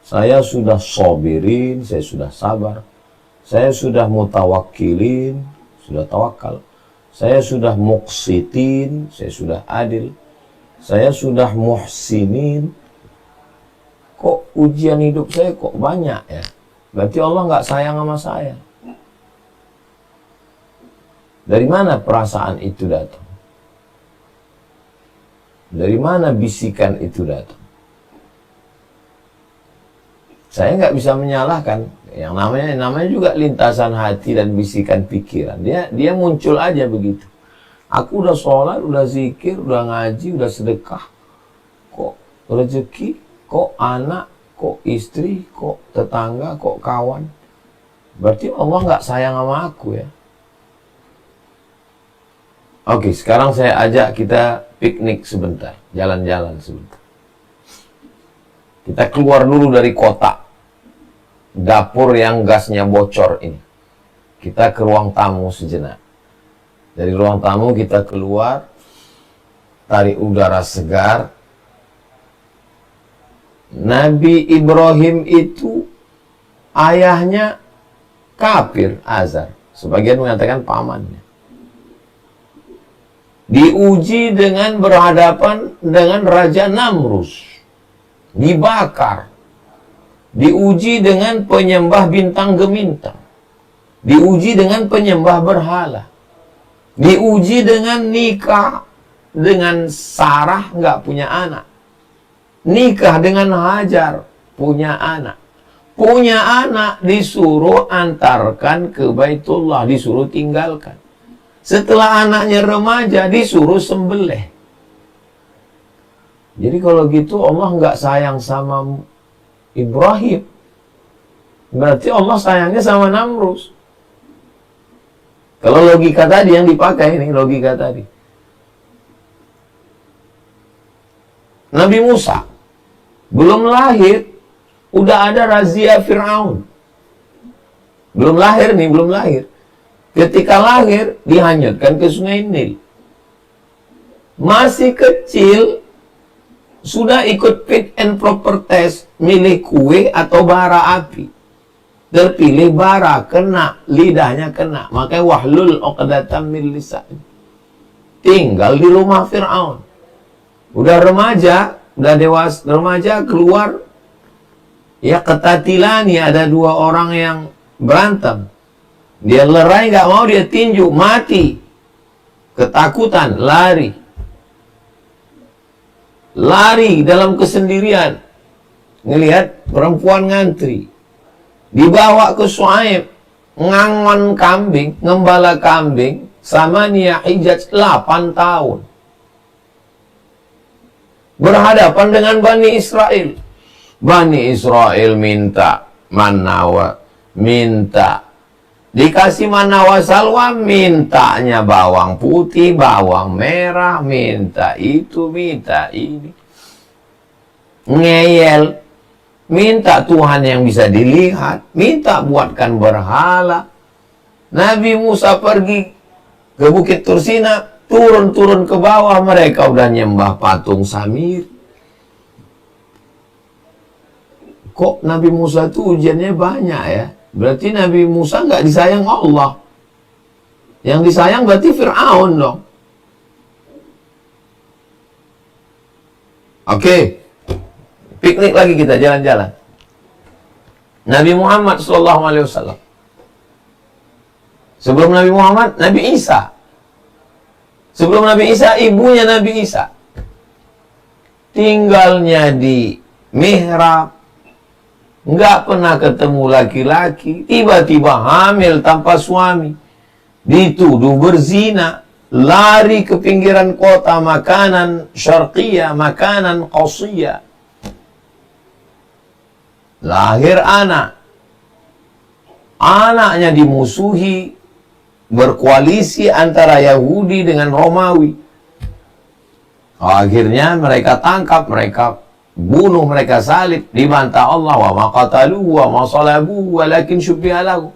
Saya sudah sobirin, saya sudah sabar. Saya sudah mutawakkilin, sudah tawakal. Saya sudah muqsitin, saya sudah adil. Saya sudah muhsinin. Kok ujian hidup saya kok banyak ya? Berarti Allah nggak sayang sama saya. Dari mana perasaan itu datang? Dari mana bisikan itu datang? Saya nggak bisa menyalahkan. Yang namanya juga lintasan hati dan bisikan pikiran. Dia muncul aja begitu. Aku udah sholat, udah zikir, udah ngaji, udah sedekah. Kok rezeki, kok anak, kok istri, kok tetangga, kok kawan. Berarti Allah nggak sayang sama aku ya. Oke, sekarang saya ajak kita piknik sebentar, jalan-jalan sebentar. Kita keluar dulu dari kotak dapur yang gasnya bocor ini. Kita ke ruang tamu sejenak. Dari ruang tamu kita keluar, tarik udara segar. Nabi Ibrahim itu ayahnya kafir, Azar. Sebagian mengatakan pamannya. Diuji dengan berhadapan dengan Raja Namrus. Dibakar. Diuji dengan penyembah bintang gemintang. Diuji dengan penyembah berhala. Diuji dengan nikah dengan Sarah nggak punya anak. Nikah dengan Hajar punya anak. Punya anak disuruh antarkan ke Baitullah, disuruh tinggalkan. Setelah anaknya remaja disuruh sembelih. Jadi kalau gitu Allah nggak sayang sama Ibrahim. Berarti Allah sayangnya sama Namrus. Kalau logika tadi yang dipakai ini, logika tadi. Nabi Musa belum lahir, udah ada razia Fir'aun. Belum lahir nih, belum lahir. Ketika lahir, dihanyutkan ke sungai Nil. Masih kecil, sudah ikut fit and proper test, milih kue atau bara api. Terpilih bara, kena, lidahnya kena. Makanya wahlul uqdatam min lisan. Tinggal di rumah Fir'aun. Udah remaja, udah dewasa, remaja keluar. Ya ketatilani, ada dua orang yang berantem. Dia lerai nggak mau, dia tinju, mati. ketakutan, lari. Lari dalam kesendirian. Ngelihat perempuan ngantri. Dibawa ke Shu'aib. Ngangon kambing, ngembala kambing. Samania hijaj 8 tahun. Berhadapan dengan Bani Israel. Bani Israel minta manawa, minta dikasih manawa salwa, mintanya bawang putih, bawang merah, minta itu, minta ini. Ngeyel, minta Tuhan yang bisa dilihat, minta buatkan berhala. Nabi Musa pergi ke Bukit Tursina, turun-turun ke bawah, mereka udah nyembah patung Samir. Kok Nabi Musa itu ujiannya banyak ya? Berarti Nabi Musa nggak disayang Allah. Yang disayang berarti Fir'aun dong. Oke. Piknik lagi kita, jalan-jalan. Nabi Muhammad SAW. Sebelum Nabi Muhammad, Nabi Isa. Sebelum Nabi Isa, ibunya Nabi Isa. Tinggalnya di mihrab. Nggak pernah ketemu laki-laki. Tiba-tiba hamil tanpa suami. Dituduh berzina. Lari ke pinggiran kota, makanan syarqiyah, makanan qasiyah. Lahir anak. Anaknya dimusuhi. Berkoalisi antara Yahudi dengan Romawi. Akhirnya mereka tangkap, mereka bunuh, mereka salib, dibantah Allah, wa ma qataluhu wa ma salabuhu walakin syubbiha lahu.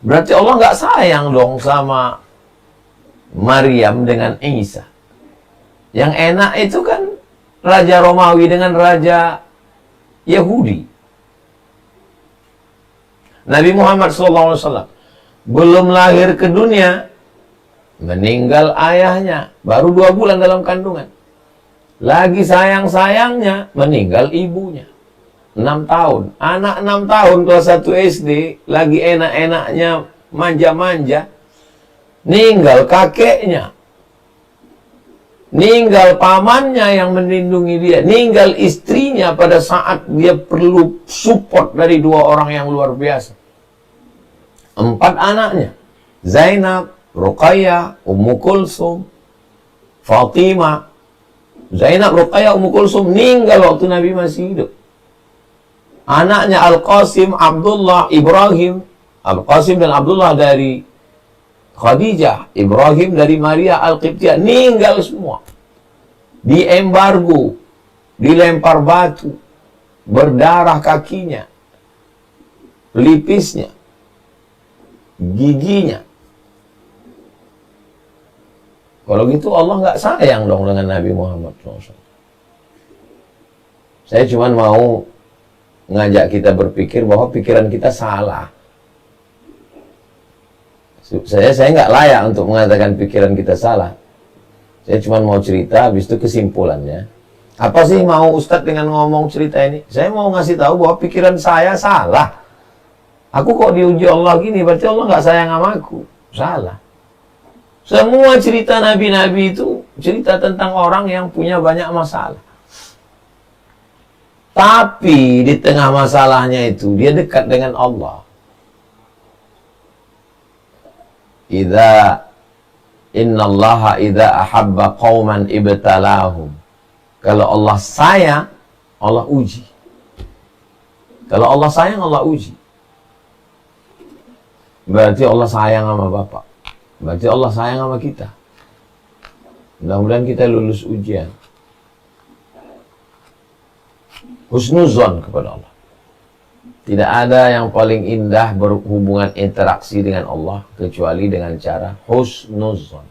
Berarti Allah nggak sayang dong sama Maryam dengan Isa. Yang enak itu kan Raja Romawi dengan Raja Yahudi. Nabi Muhammad SAW belum lahir ke dunia, meninggal ayahnya, baru 2 bulan dalam kandungan. Lagi sayang-sayangnya, meninggal ibunya. 6 tahun. Anak 6 tahun, kelas 1 SD, lagi enak-enaknya manja-manja, ninggal kakeknya. Ninggal pamannya yang melindungi dia. Ninggal istrinya pada saat dia perlu support dari 2 orang yang luar biasa. 4 anaknya. Zainab, Ruqayyah, Ummu Kulsum, Fatimah. Zainab, Ruqayyah, Ummu Kulsum meninggal waktu Nabi masih hidup. Anaknya Al-Qasim, Abdullah, Ibrahim. Al-Qasim dan Abdullah dari Khadijah. Ibrahim dari Maria Al-Qibtiyah. Meninggal semua. Diembargo. Dilempar batu. Berdarah kakinya. Pelipisnya. Giginya. Kalau gitu Allah nggak sayang dong dengan Nabi Muhammad SAW. Saya cuma mau ngajak kita berpikir bahwa pikiran kita salah. Saya nggak layak untuk mengatakan pikiran kita salah. Saya cuma mau cerita, habis itu kesimpulannya. Apa sih mau Ustadz dengan ngomong cerita ini? Saya mau ngasih tahu bahwa pikiran saya salah. Aku kok diuji Allah gini, berarti Allah nggak sayang sama aku. Salah. Semua cerita Nabi-Nabi itu cerita tentang orang yang punya banyak masalah. Tapi di tengah masalahnya itu, dia dekat dengan Allah. Innallaha idza ahabba qauman ibtalahum. Kalau Allah sayang, Allah uji. Kalau Allah sayang, Allah uji. Berarti Allah sayang sama Bapak. Berarti Allah sayang sama kita. Mudah-mudahan kita lulus ujian. Husnuzon kepada Allah. Tidak ada yang paling indah berhubungan interaksi dengan Allah kecuali dengan cara husnuzon.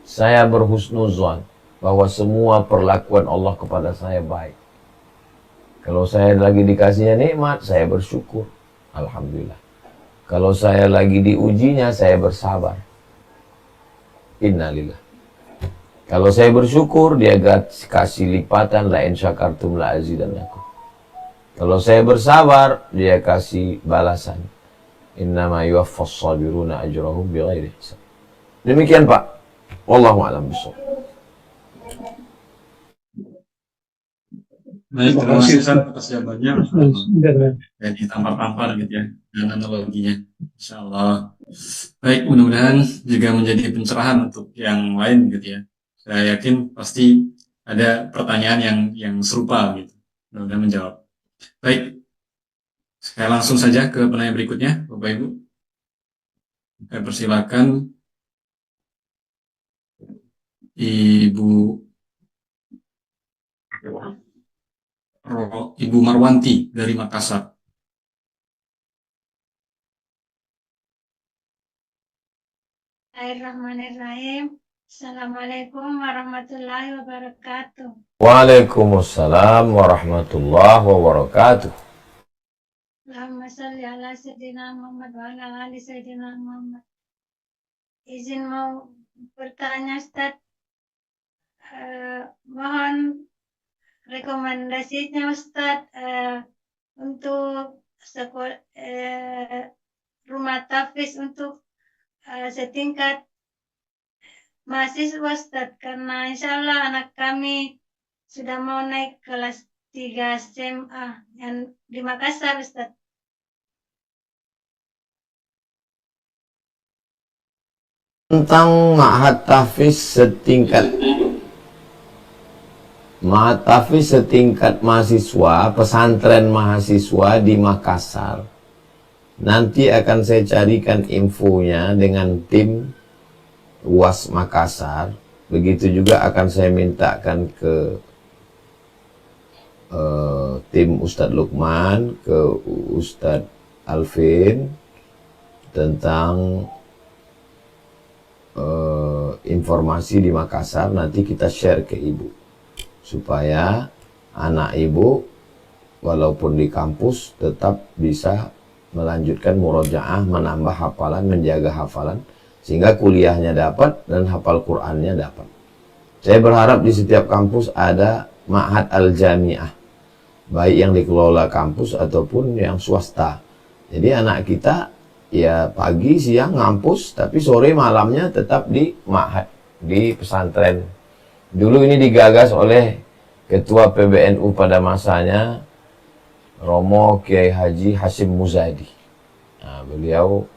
Saya berhusnuzon bahwa semua perlakuan Allah kepada saya baik. Kalau saya lagi dikasihnya nikmat, saya bersyukur. Alhamdulillah. Kalau saya lagi diujinya, saya bersabar. Innalillah. Kalau saya bersyukur, dia kasih lipatan, la in syakartum la azidannakum. Kalau saya bersabar, dia kasih balasan. Innama yuwaffas sabiruna ajrahum bighairi hisab. Demikian Pak. Wallahu a'lam bishawab. Baik, terima kasih Ustaz atas jawabannya. Dan Ya, ditampar-tampar gitu ya, dan analoginya. Insya Allah. Baik, mudah-mudahan juga menjadi pencerahan untuk yang lain gitu ya. Saya yakin pasti ada pertanyaan yang serupa gitu. Mudah-mudahan menjawab. Baik, saya langsung saja ke penanya berikutnya, Bapak Ibu. Saya persilakan Ibu Ibu Marwanti dari Makassar. Bismillahirrahmanirrahim. Assalamualaikum warahmatullahi wabarakatuh. Waalaikumsalam warahmatullahi wabarakatuh. Allahumma sholli ala sayyidina Muhammad wa ala ali sayyidina Muhammad. Izin mau bertanya Ustaz, mohon rekomendasinya Ustaz untuk rumah tahfiz untuk setingkat mahasiswa Ustaz, karena insya Allah anak kami sudah mau naik kelas 3 SMA yang di Makassar Ustaz. Tentang ma'had tahfiz setingkat mahasiswa, pesantren mahasiswa di Makassar. Nanti akan saya carikan infonya dengan tim UAS Makassar. Begitu juga akan saya mintakan ke tim Ustadz Lukman, ke Ustadz Alvin tentang informasi di Makassar. Nanti kita share ke ibu supaya anak ibu walaupun di kampus tetap bisa melanjutkan murojaah, menambah hafalan, menjaga hafalan, sehingga kuliahnya dapat dan hafal Qur'annya dapat. Saya berharap di setiap kampus ada ma'had al-jami'ah, baik yang dikelola kampus ataupun yang swasta. Jadi anak kita ya pagi, siang ngampus, tapi sore malamnya tetap di ma'had, di pesantren. Dulu ini digagas oleh Ketua PBNU pada masanya, Romo Kiai Haji Hashim Muzadi. Nah, beliau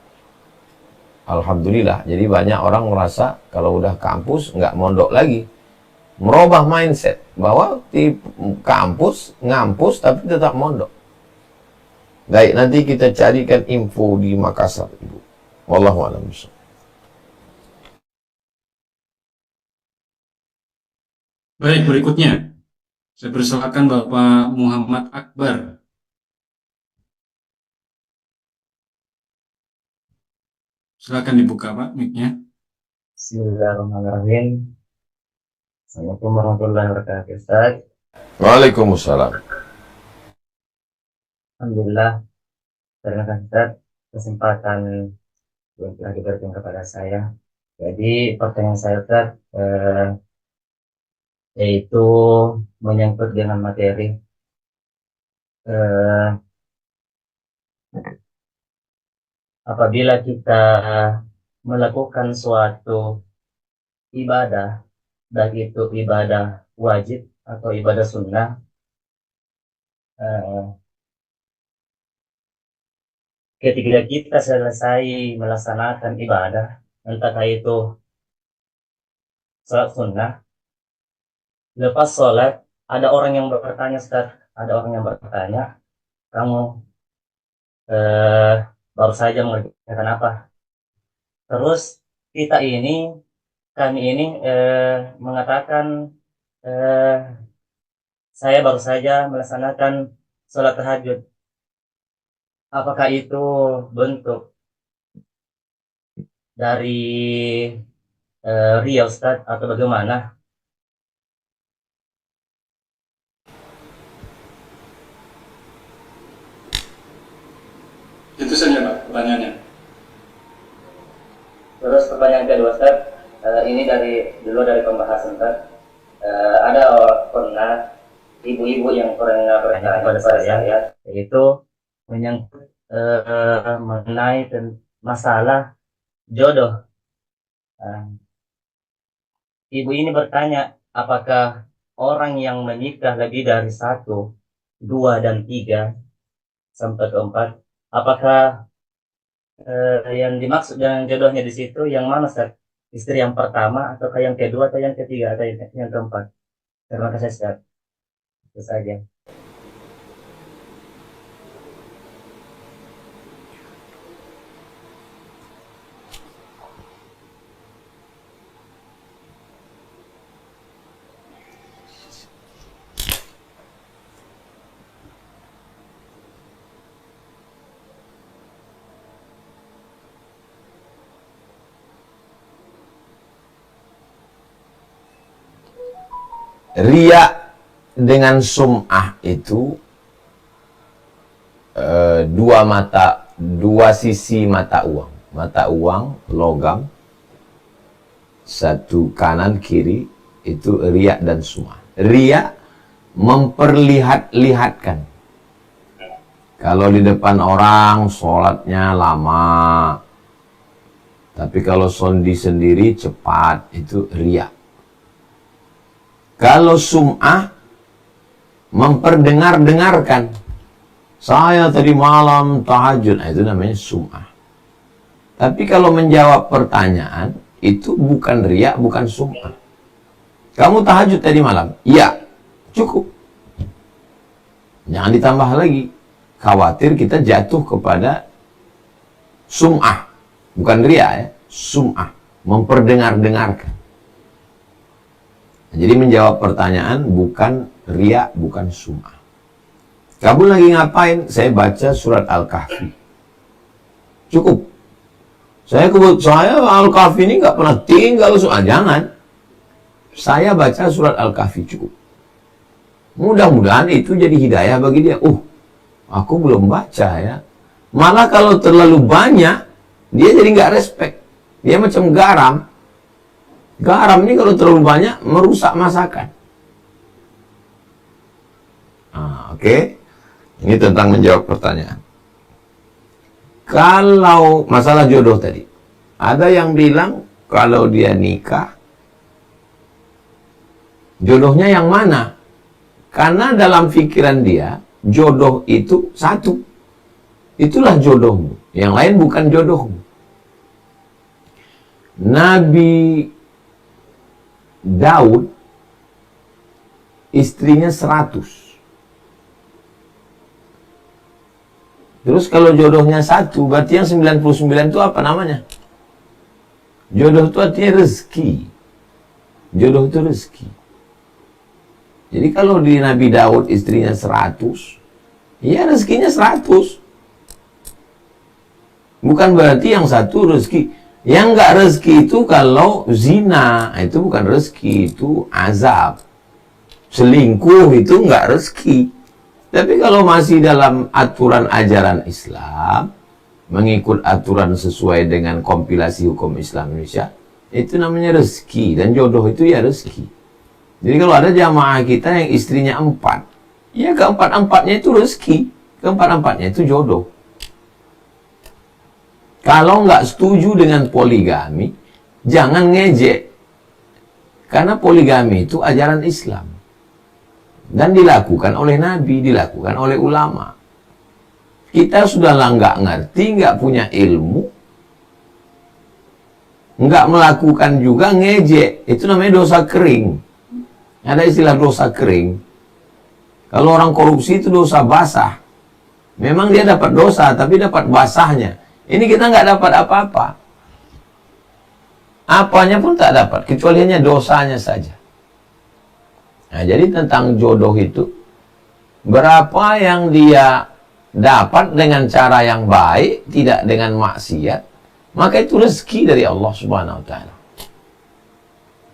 alhamdulillah, jadi banyak orang merasa kalau udah kampus nggak mondok lagi. Merubah mindset bahwa di kampus ngampus tapi tetap mondok. Baik, nanti kita carikan info di Makassar, Ibu. Wallahu a'lam bishawab. Baik, berikutnya saya persilakan Bapak Muhammad Akbar. Silakan dibuka Pak mic-nya. Bismillahirrahmanirrahim. Assalamualaikum warahmatullahi wabarakatuh, Ustaz. Waalaikumsalam. Alhamdulillah, terima kasih Ustaz kesempatan yang telah diberikan kepada saya. Jadi pertanyaan saya Ustaz yaitu menyangkut dengan materi apabila kita melakukan suatu ibadah, baik itu ibadah wajib atau ibadah sunnah, ketika kita selesai melaksanakan ibadah, entah itu sholat sunnah, lepas sholat, ada orang yang bertanya, Ustaz, ada orang yang bertanya, kamu baru saja mengerjakan apa? Terus kami ini mengatakan, saya baru saja melaksanakan sholat tahajud. Apakah itu bentuk dari ria Ustaz atau bagaimana? Itu saja Pak pertanyaannya. Terus pertanyaan kedua Ustaz, ini dulu dari pembahasan Ustaz. Ada pernah ibu-ibu yang pernah bertanya kepada saya, yaitu menyangkut mengenai masalah jodoh. Ibu ini bertanya, apakah orang yang menikah lebih dari 1, 2, dan 3 sampai ke 4, apakah yang dimaksud dengan jodohnya di situ yang mana, Ustaz? Istri yang pertama, atau yang kedua, atau yang ketiga, atau yang keempat? Terima kasih, Ustaz. Itu saja. Riya dengan sum'ah itu dua sisi mata uang. Mata uang logam, satu kanan kiri, itu riya dan sum'ah. Riya memperlihat-lihatkan. Kalau di depan orang sholatnya lama, tapi kalau sondi sendiri cepat, itu riya. Kalau sum'ah memperdengar-dengarkan. Saya tadi malam tahajud, itu namanya sum'ah. Tapi kalau menjawab pertanyaan, itu bukan riya, bukan sum'ah. Kamu tahajud tadi malam? Iya, cukup. Jangan ditambah lagi. Khawatir kita jatuh kepada sum'ah. Bukan riya ya, sum'ah. Memperdengar-dengarkan. Jadi menjawab pertanyaan bukan riya, bukan sum'ah. Kamu lagi ngapain? Saya baca surat Al-Kahfi. Cukup. Saya Al-Kahfi ini nggak pernah tinggal soal. Jangan. Saya baca surat Al-Kahfi cukup. Mudah-mudahan itu jadi hidayah bagi dia. Aku belum baca ya. Malah kalau terlalu banyak, dia jadi nggak respect. Dia macam garam. Garam ini kalau terlalu banyak merusak masakan. Oke. Ini tentang menjawab pertanyaan. Kalau masalah jodoh tadi, ada yang bilang kalau dia nikah, jodohnya yang mana? Karena dalam pikiran dia, jodoh itu satu. Itulah jodohmu. Yang lain bukan jodohmu. Nabi Daud istrinya 100. Terus kalau jodohnya 1, berarti yang 99 itu apa namanya? Jodoh itu artinya rezeki. Jodoh itu rezeki. Jadi kalau di Nabi Daud istrinya 100, ya rezekinya 100. Bukan berarti yang satu rezeki. Yang enggak rezeki itu kalau zina, itu bukan rezeki, itu azab. Selingkuh itu enggak rezeki. Tapi kalau masih dalam aturan ajaran Islam, mengikut aturan sesuai dengan kompilasi hukum Islam Indonesia, itu namanya rezeki. Dan jodoh itu ya rezeki. Jadi kalau ada jamaah kita yang istrinya 4, ya keempat-empatnya itu rezeki. Keempat-empatnya itu jodoh. Kalau nggak setuju dengan poligami, jangan ngejek. Karena poligami itu ajaran Islam. Dan dilakukan oleh Nabi, dilakukan oleh ulama. Kita sudah nggak ngerti, nggak punya ilmu, nggak melakukan juga ngejek. Itu namanya dosa kering. Ada istilah dosa kering. Kalau orang korupsi itu dosa basah. Memang dia dapat dosa, tapi dapat basahnya. Ini kita nggak dapat apa-apa. Apanya pun tak dapat, kecuali hanya dosanya saja. Nah, jadi tentang jodoh itu, berapa yang dia dapat dengan cara yang baik, tidak dengan maksiat, maka itu rezeki dari Allah Subhanahu wa Ta'ala.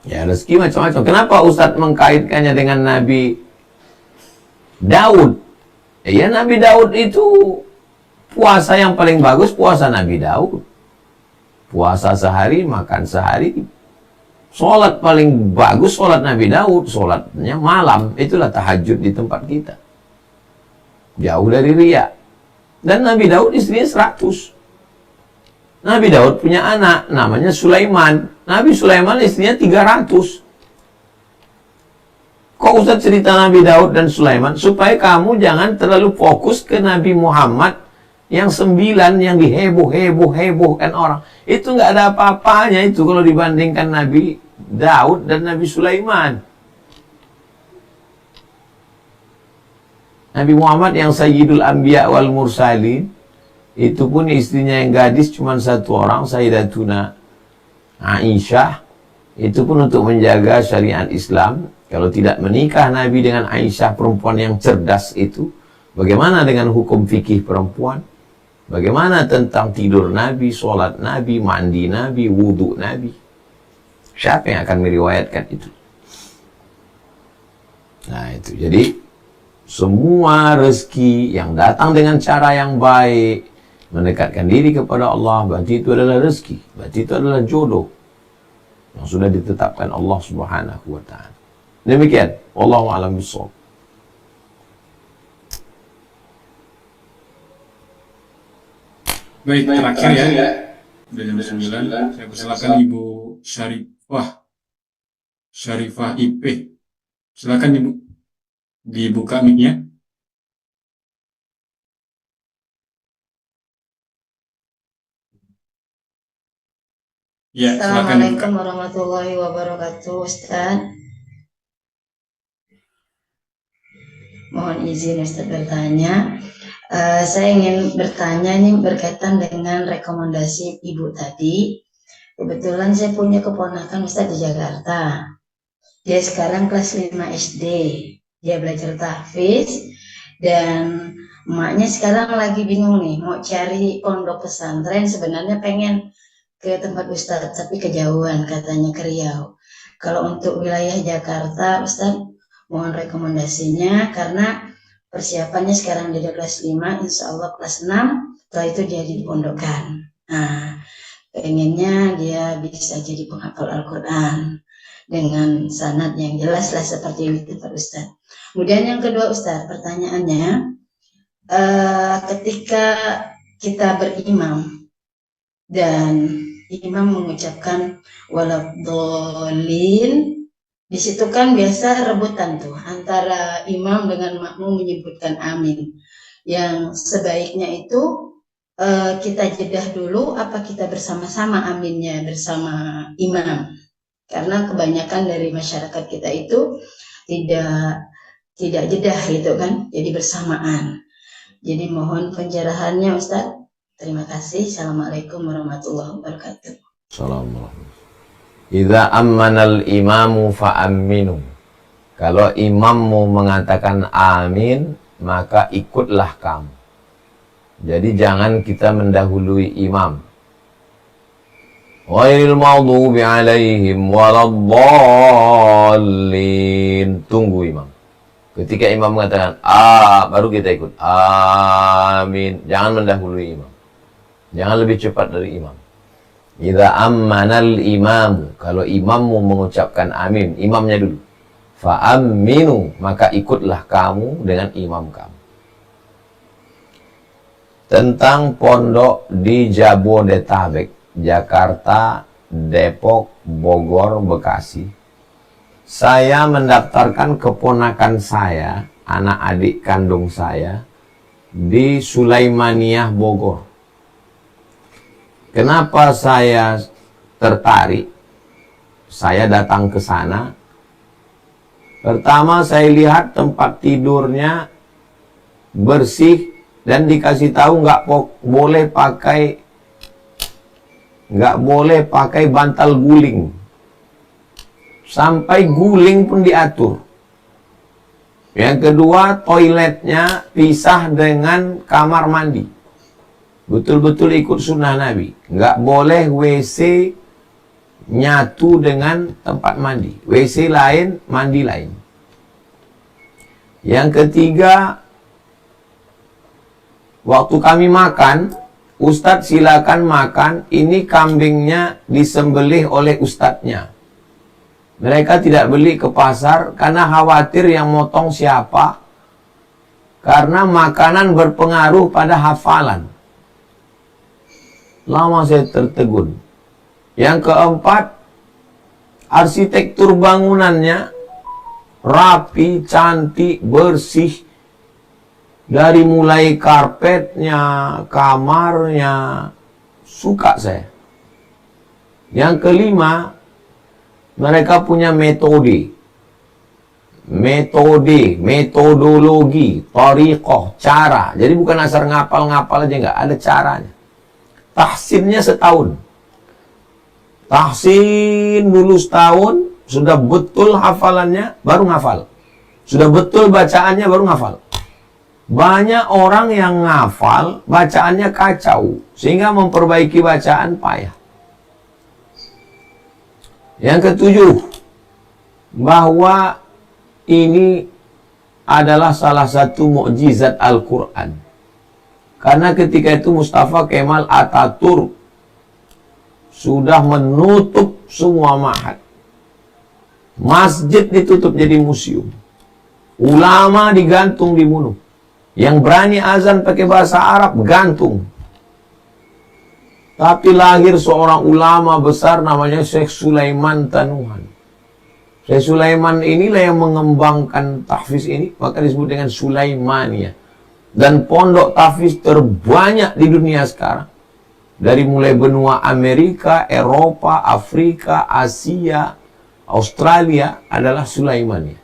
Ya, rezeki macam-macam. Kenapa Ustadz mengkaitkannya dengan Nabi Daud? Ya, Nabi Daud itu puasa yang paling bagus, puasa Nabi Daud. Puasa sehari, makan sehari. Sholat paling bagus, sholat Nabi Daud. Sholatnya malam. Itulah tahajud di tempat kita. Jauh dari riya. Dan Nabi Daud istrinya 100. Nabi Daud punya anak, namanya Sulaiman. Nabi Sulaiman istrinya 300. Kok Ustaz cerita Nabi Daud dan Sulaiman? Supaya kamu jangan terlalu fokus ke Nabi Muhammad yang 9 yang diheboh-heboh-hebohkan orang. Itu nggak ada apa-apanya itu kalau dibandingkan Nabi Daud dan Nabi Sulaiman. Nabi Muhammad yang Sayyidul Anbiya wal Mursalin, itu pun istrinya yang gadis cuma 1 orang, Sayyidatuna Aisyah. Itu pun untuk menjaga syariat Islam. Kalau tidak menikah Nabi dengan Aisyah, perempuan yang cerdas itu, bagaimana dengan hukum fikih perempuan? Bagaimana tentang tidur Nabi, sholat Nabi, mandi Nabi, wudhu Nabi? Siapa yang akan meriwayatkan itu? Nah itu, jadi semua rezeki yang datang dengan cara yang baik, mendekatkan diri kepada Allah, berarti itu adalah rezeki, berarti itu adalah jodoh yang sudah ditetapkan Allah Subhanahu wa Ta'ala. Demikian, wallahu a'lam bishawab. Baik, terakhir ya. Udah jam 9. Saya persilakan Ibu Syarifah IP. Silakan Ibu dibuka mic-nya. Ya, silakan dibuka. Assalamualaikum warahmatullahi wabarakatuh, Ustaz. Mohon izin Ustaz bertanya. Saya ingin bertanya ini berkaitan dengan rekomendasi Ibu tadi. Kebetulan saya punya keponakan Ustaz di Jakarta. Dia sekarang kelas 5 SD. Dia belajar tahfiz dan emaknya sekarang lagi bingung nih mau cari pondok pesantren. Sebenarnya pengen ke tempat Ustaz tapi kejauhan, katanya ke Riau. Kalau untuk wilayah Jakarta Ustaz, mohon rekomendasinya karena persiapannya sekarang dia kelas 5, insya Allah kelas 6, setelah itu dia dipondokkan. Nah, pengennya dia bisa jadi penghafal Al-Quran dengan sanad yang jelas lah seperti itu Pak Ustaz. Kemudian yang kedua Ustaz, pertanyaannya, ketika kita berimam dan imam mengucapkan waladhdallin, di situ kan biasa rebutan tuh antara imam dengan makmum menyebutkan amin. Yang sebaiknya itu kita jedah dulu apa kita bersama-sama aminnya bersama imam. Karena kebanyakan dari masyarakat kita itu tidak jedah gitu kan, jadi bersamaan. Jadi mohon pencerahannya Ustaz. Terima kasih. Assalamualaikum warahmatullahi wabarakatuh. Assalamualaikum. Idza ammanal imamu fa'amminu. Kalau imammu mengatakan amin, maka ikutlah kamu. Jadi jangan kita mendahului imam. Ghairil maghdubi alaihim waladdallin. Tunggu imam. Ketika imam mengatakan baru kita ikut. Amin. Jangan mendahului imam. Jangan lebih cepat dari imam. Idza ammanal imam, kalau imammu mengucapkan amin, imamnya dulu. Fa aminu, maka ikutlah kamu dengan imam kamu. Tentang pondok di Jabodetabek, Jakarta, Depok, Bogor, Bekasi. Saya mendaftarkan keponakan saya, anak adik kandung saya, di Sulaimaniyah Bogor. Kenapa saya tertarik? Saya datang ke sana. Pertama saya lihat tempat tidurnya bersih dan dikasih tahu nggak boleh pakai bantal guling. Sampai guling pun diatur. Yang kedua, toiletnya pisah dengan kamar mandi. Betul-betul ikut sunnah Nabi. Nggak boleh WC nyatu dengan tempat mandi. WC lain, mandi lain. Yang ketiga, waktu kami makan, Ustadz silakan makan, ini kambingnya disembelih oleh ustadznya. Mereka tidak beli ke pasar karena khawatir yang motong siapa. Karena makanan berpengaruh pada hafalan. Lama saya tertegun. Yang keempat, arsitektur bangunannya rapi, cantik, bersih. Dari mulai karpetnya, kamarnya, suka saya. Yang kelima, mereka punya metodologi, thariqah, cara. Jadi bukan asal ngapal-ngapal aja, enggak, ada caranya. Tahsinnya setahun. Tahsin dulu setahun, sudah betul hafalannya, baru ngafal. Sudah betul bacaannya, baru ngafal. Banyak orang yang ngafal, bacaannya kacau, sehingga memperbaiki bacaan payah. Yang ketujuh, bahwa ini adalah salah satu mukjizat Al-Quran. Karena ketika itu Mustafa Kemal Atatürk sudah menutup semua ma'had. Masjid ditutup jadi museum. Ulama digantung, dibunuh. Yang berani azan pakai bahasa Arab, gantung. Tapi lahir seorang ulama besar namanya Syekh Sulaiman Tanuhan. Syekh Sulaiman inilah yang mengembangkan tahfiz ini, maka disebut dengan Sulaimaniyah. Dan pondok tahfiz terbanyak di dunia sekarang. Dari mulai benua Amerika, Eropa, Afrika, Asia, Australia adalah Sulaimaniyah.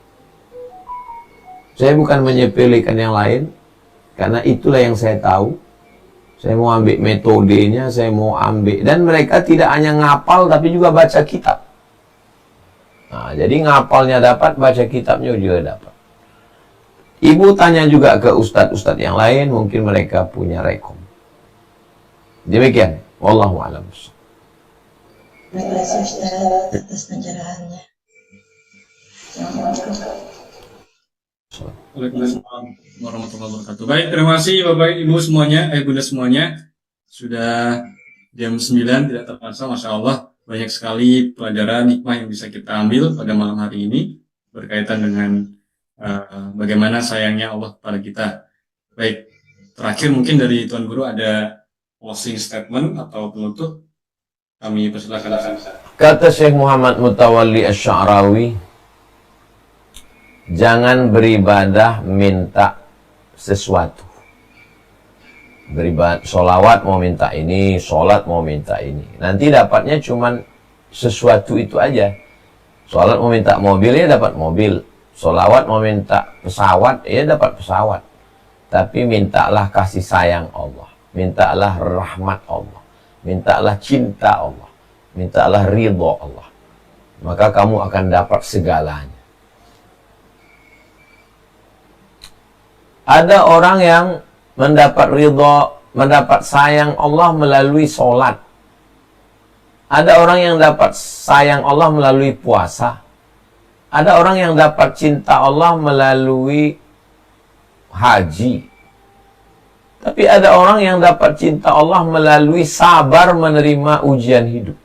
Saya bukan menyepelekan yang lain, karena itulah yang saya tahu. Saya mau ambil metodenya, saya mau ambil. Dan mereka tidak hanya ngapal, tapi juga baca kitab. Nah, jadi ngapalnya dapat, baca kitabnya juga dapat. Ibu tanya juga ke ustadz-ustadz yang lain, mungkin mereka punya rekom. Demikian. Wallahu a'lam. Terima kasih Ustaz atas pencerahannya. Assalamualaikum. Waalaikumsalam warahmatullahi wabarakatuh. Baik, terima kasih Bapak Ibu semuanya, Bunda semuanya. Sudah jam 9, tidak terasa, Masya Allah. Banyak sekali pelajaran hikmah yang bisa kita ambil pada malam hari ini berkaitan dengan bagaimana sayangnya Allah kepada kita. Baik, terakhir mungkin dari Tuan Guru ada closing statement atau penutup. Kami persilakan. Kata Syekh Muhammad Mutawalli Asy-Sya'rawi, jangan beribadah minta sesuatu. Beribadah, solawat mau minta ini, solat mau minta ini. Nanti dapatnya cuman sesuatu itu aja. Solat mau minta mobil, ya dapat mobil. Solawat mau minta pesawat, ya dapat pesawat. Tapi mintalah kasih sayang Allah. Mintalah rahmat Allah. Mintalah cinta Allah. Mintalah ridho Allah. Maka kamu akan dapat segalanya. Ada orang yang mendapat ridho, mendapat sayang Allah melalui solat. Ada orang yang dapat sayang Allah melalui puasa. Ada orang yang dapat cinta Allah melalui haji. Tapi ada orang yang dapat cinta Allah melalui sabar menerima ujian hidup.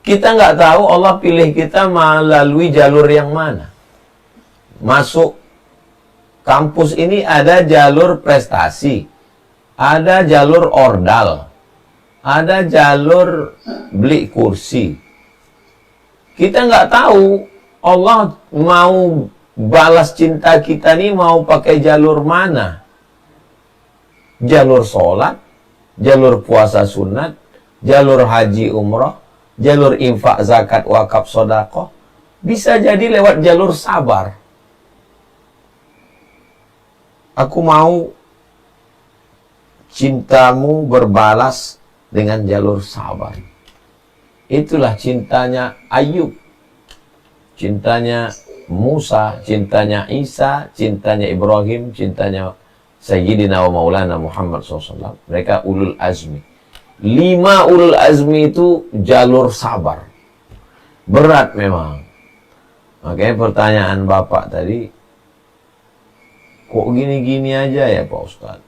Kita nggak tahu Allah pilih kita melalui jalur yang mana. Masuk kampus ini ada jalur prestasi, ada jalur ordal, ada jalur beli kursi. Kita nggak tahu Allah mau balas cinta kita nih mau pakai jalur mana. Jalur sholat, jalur puasa sunat, jalur haji umrah, jalur infak zakat wakaf sodaqah. Bisa jadi lewat jalur sabar. Aku mau cintamu berbalas dengan jalur sabar. Itulah cintanya Ayub, cintanya Musa, cintanya Isa, cintanya Ibrahim, cintanya Sayyidina wa Maulana Muhammad SAW. Mereka ulul azmi. 5 ulul azmi itu jalur sabar. Berat memang. Makanya pertanyaan Bapak tadi, kok gini-gini aja ya Pak Ustadz?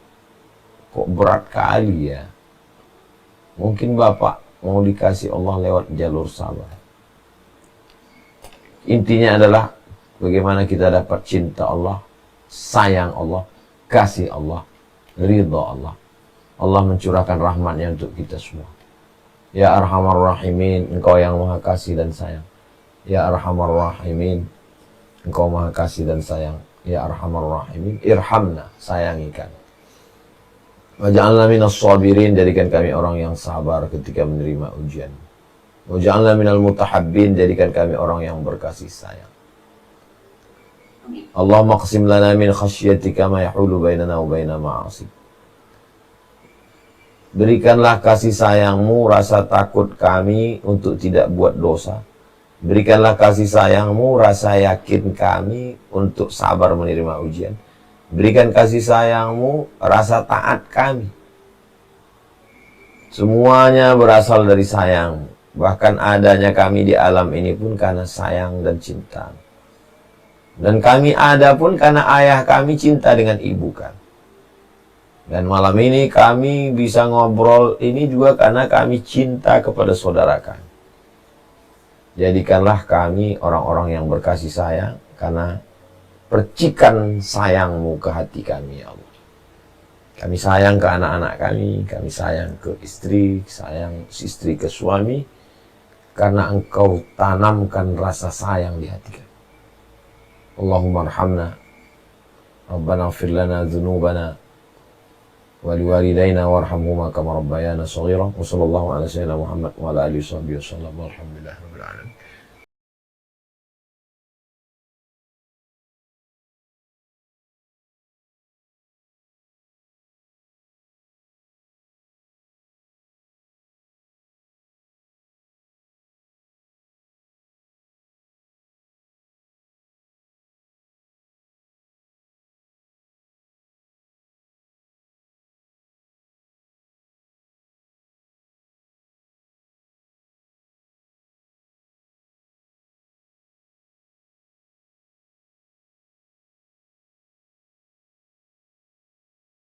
Kok berat kali ya? Mungkin Bapak mau dikasih Allah lewat jalur sabar. Intinya adalah bagaimana kita dapat cinta Allah, sayang Allah, kasih Allah, ridha Allah. Allah mencurahkan rahmatnya untuk kita semua. Ya Arhamar Rahimin, Engkau yang Maha Kasih dan Sayang. Ya Arhamar Rahimin, Engkau maha kasih dan sayang. Ya Arhamar Rahimin, irhamna, sayangi kami. Waj'alna minas sabirin, jadikan kami orang yang sabar ketika menerima ujian. Waj'alna minal mutahabbin, jadikan kami orang yang berkasih sayang. Allahumma qsim lana min khasyatika ma yahulu bainana wa baina ma'asik. Berikanlah kasih sayangmu, rasa takut kami untuk tidak buat dosa. Berikanlah kasih sayangmu, rasa yakin kami untuk sabar menerima ujian. Berikan kasih sayangmu, rasa taat kami. Semuanya berasal dari sayang. Bahkan adanya kami di alam ini pun karena sayang dan cinta. Dan kami ada pun karena ayah kami cinta dengan ibu kami. Dan malam ini kami bisa ngobrol ini juga karena kami cinta kepada saudara kami. Jadikanlah kami orang-orang yang berkasih sayang karena percikan sayangmu ke hati kami, ya Allah. Kami sayang ke anak-anak kami sayang ke istri, sayang istri ke suami, karena Engkau tanamkan rasa sayang di hati kami. Allahumma arhamna, Rabbana ighfir lana dzunubana wa liwalidayna warhamhuma kama rabbayana shaghira. Wa sallallahu ala sayyidina Muhammad wa ala alihi wa sahbihi wasallam. Walhamdulillahirabbil alamin.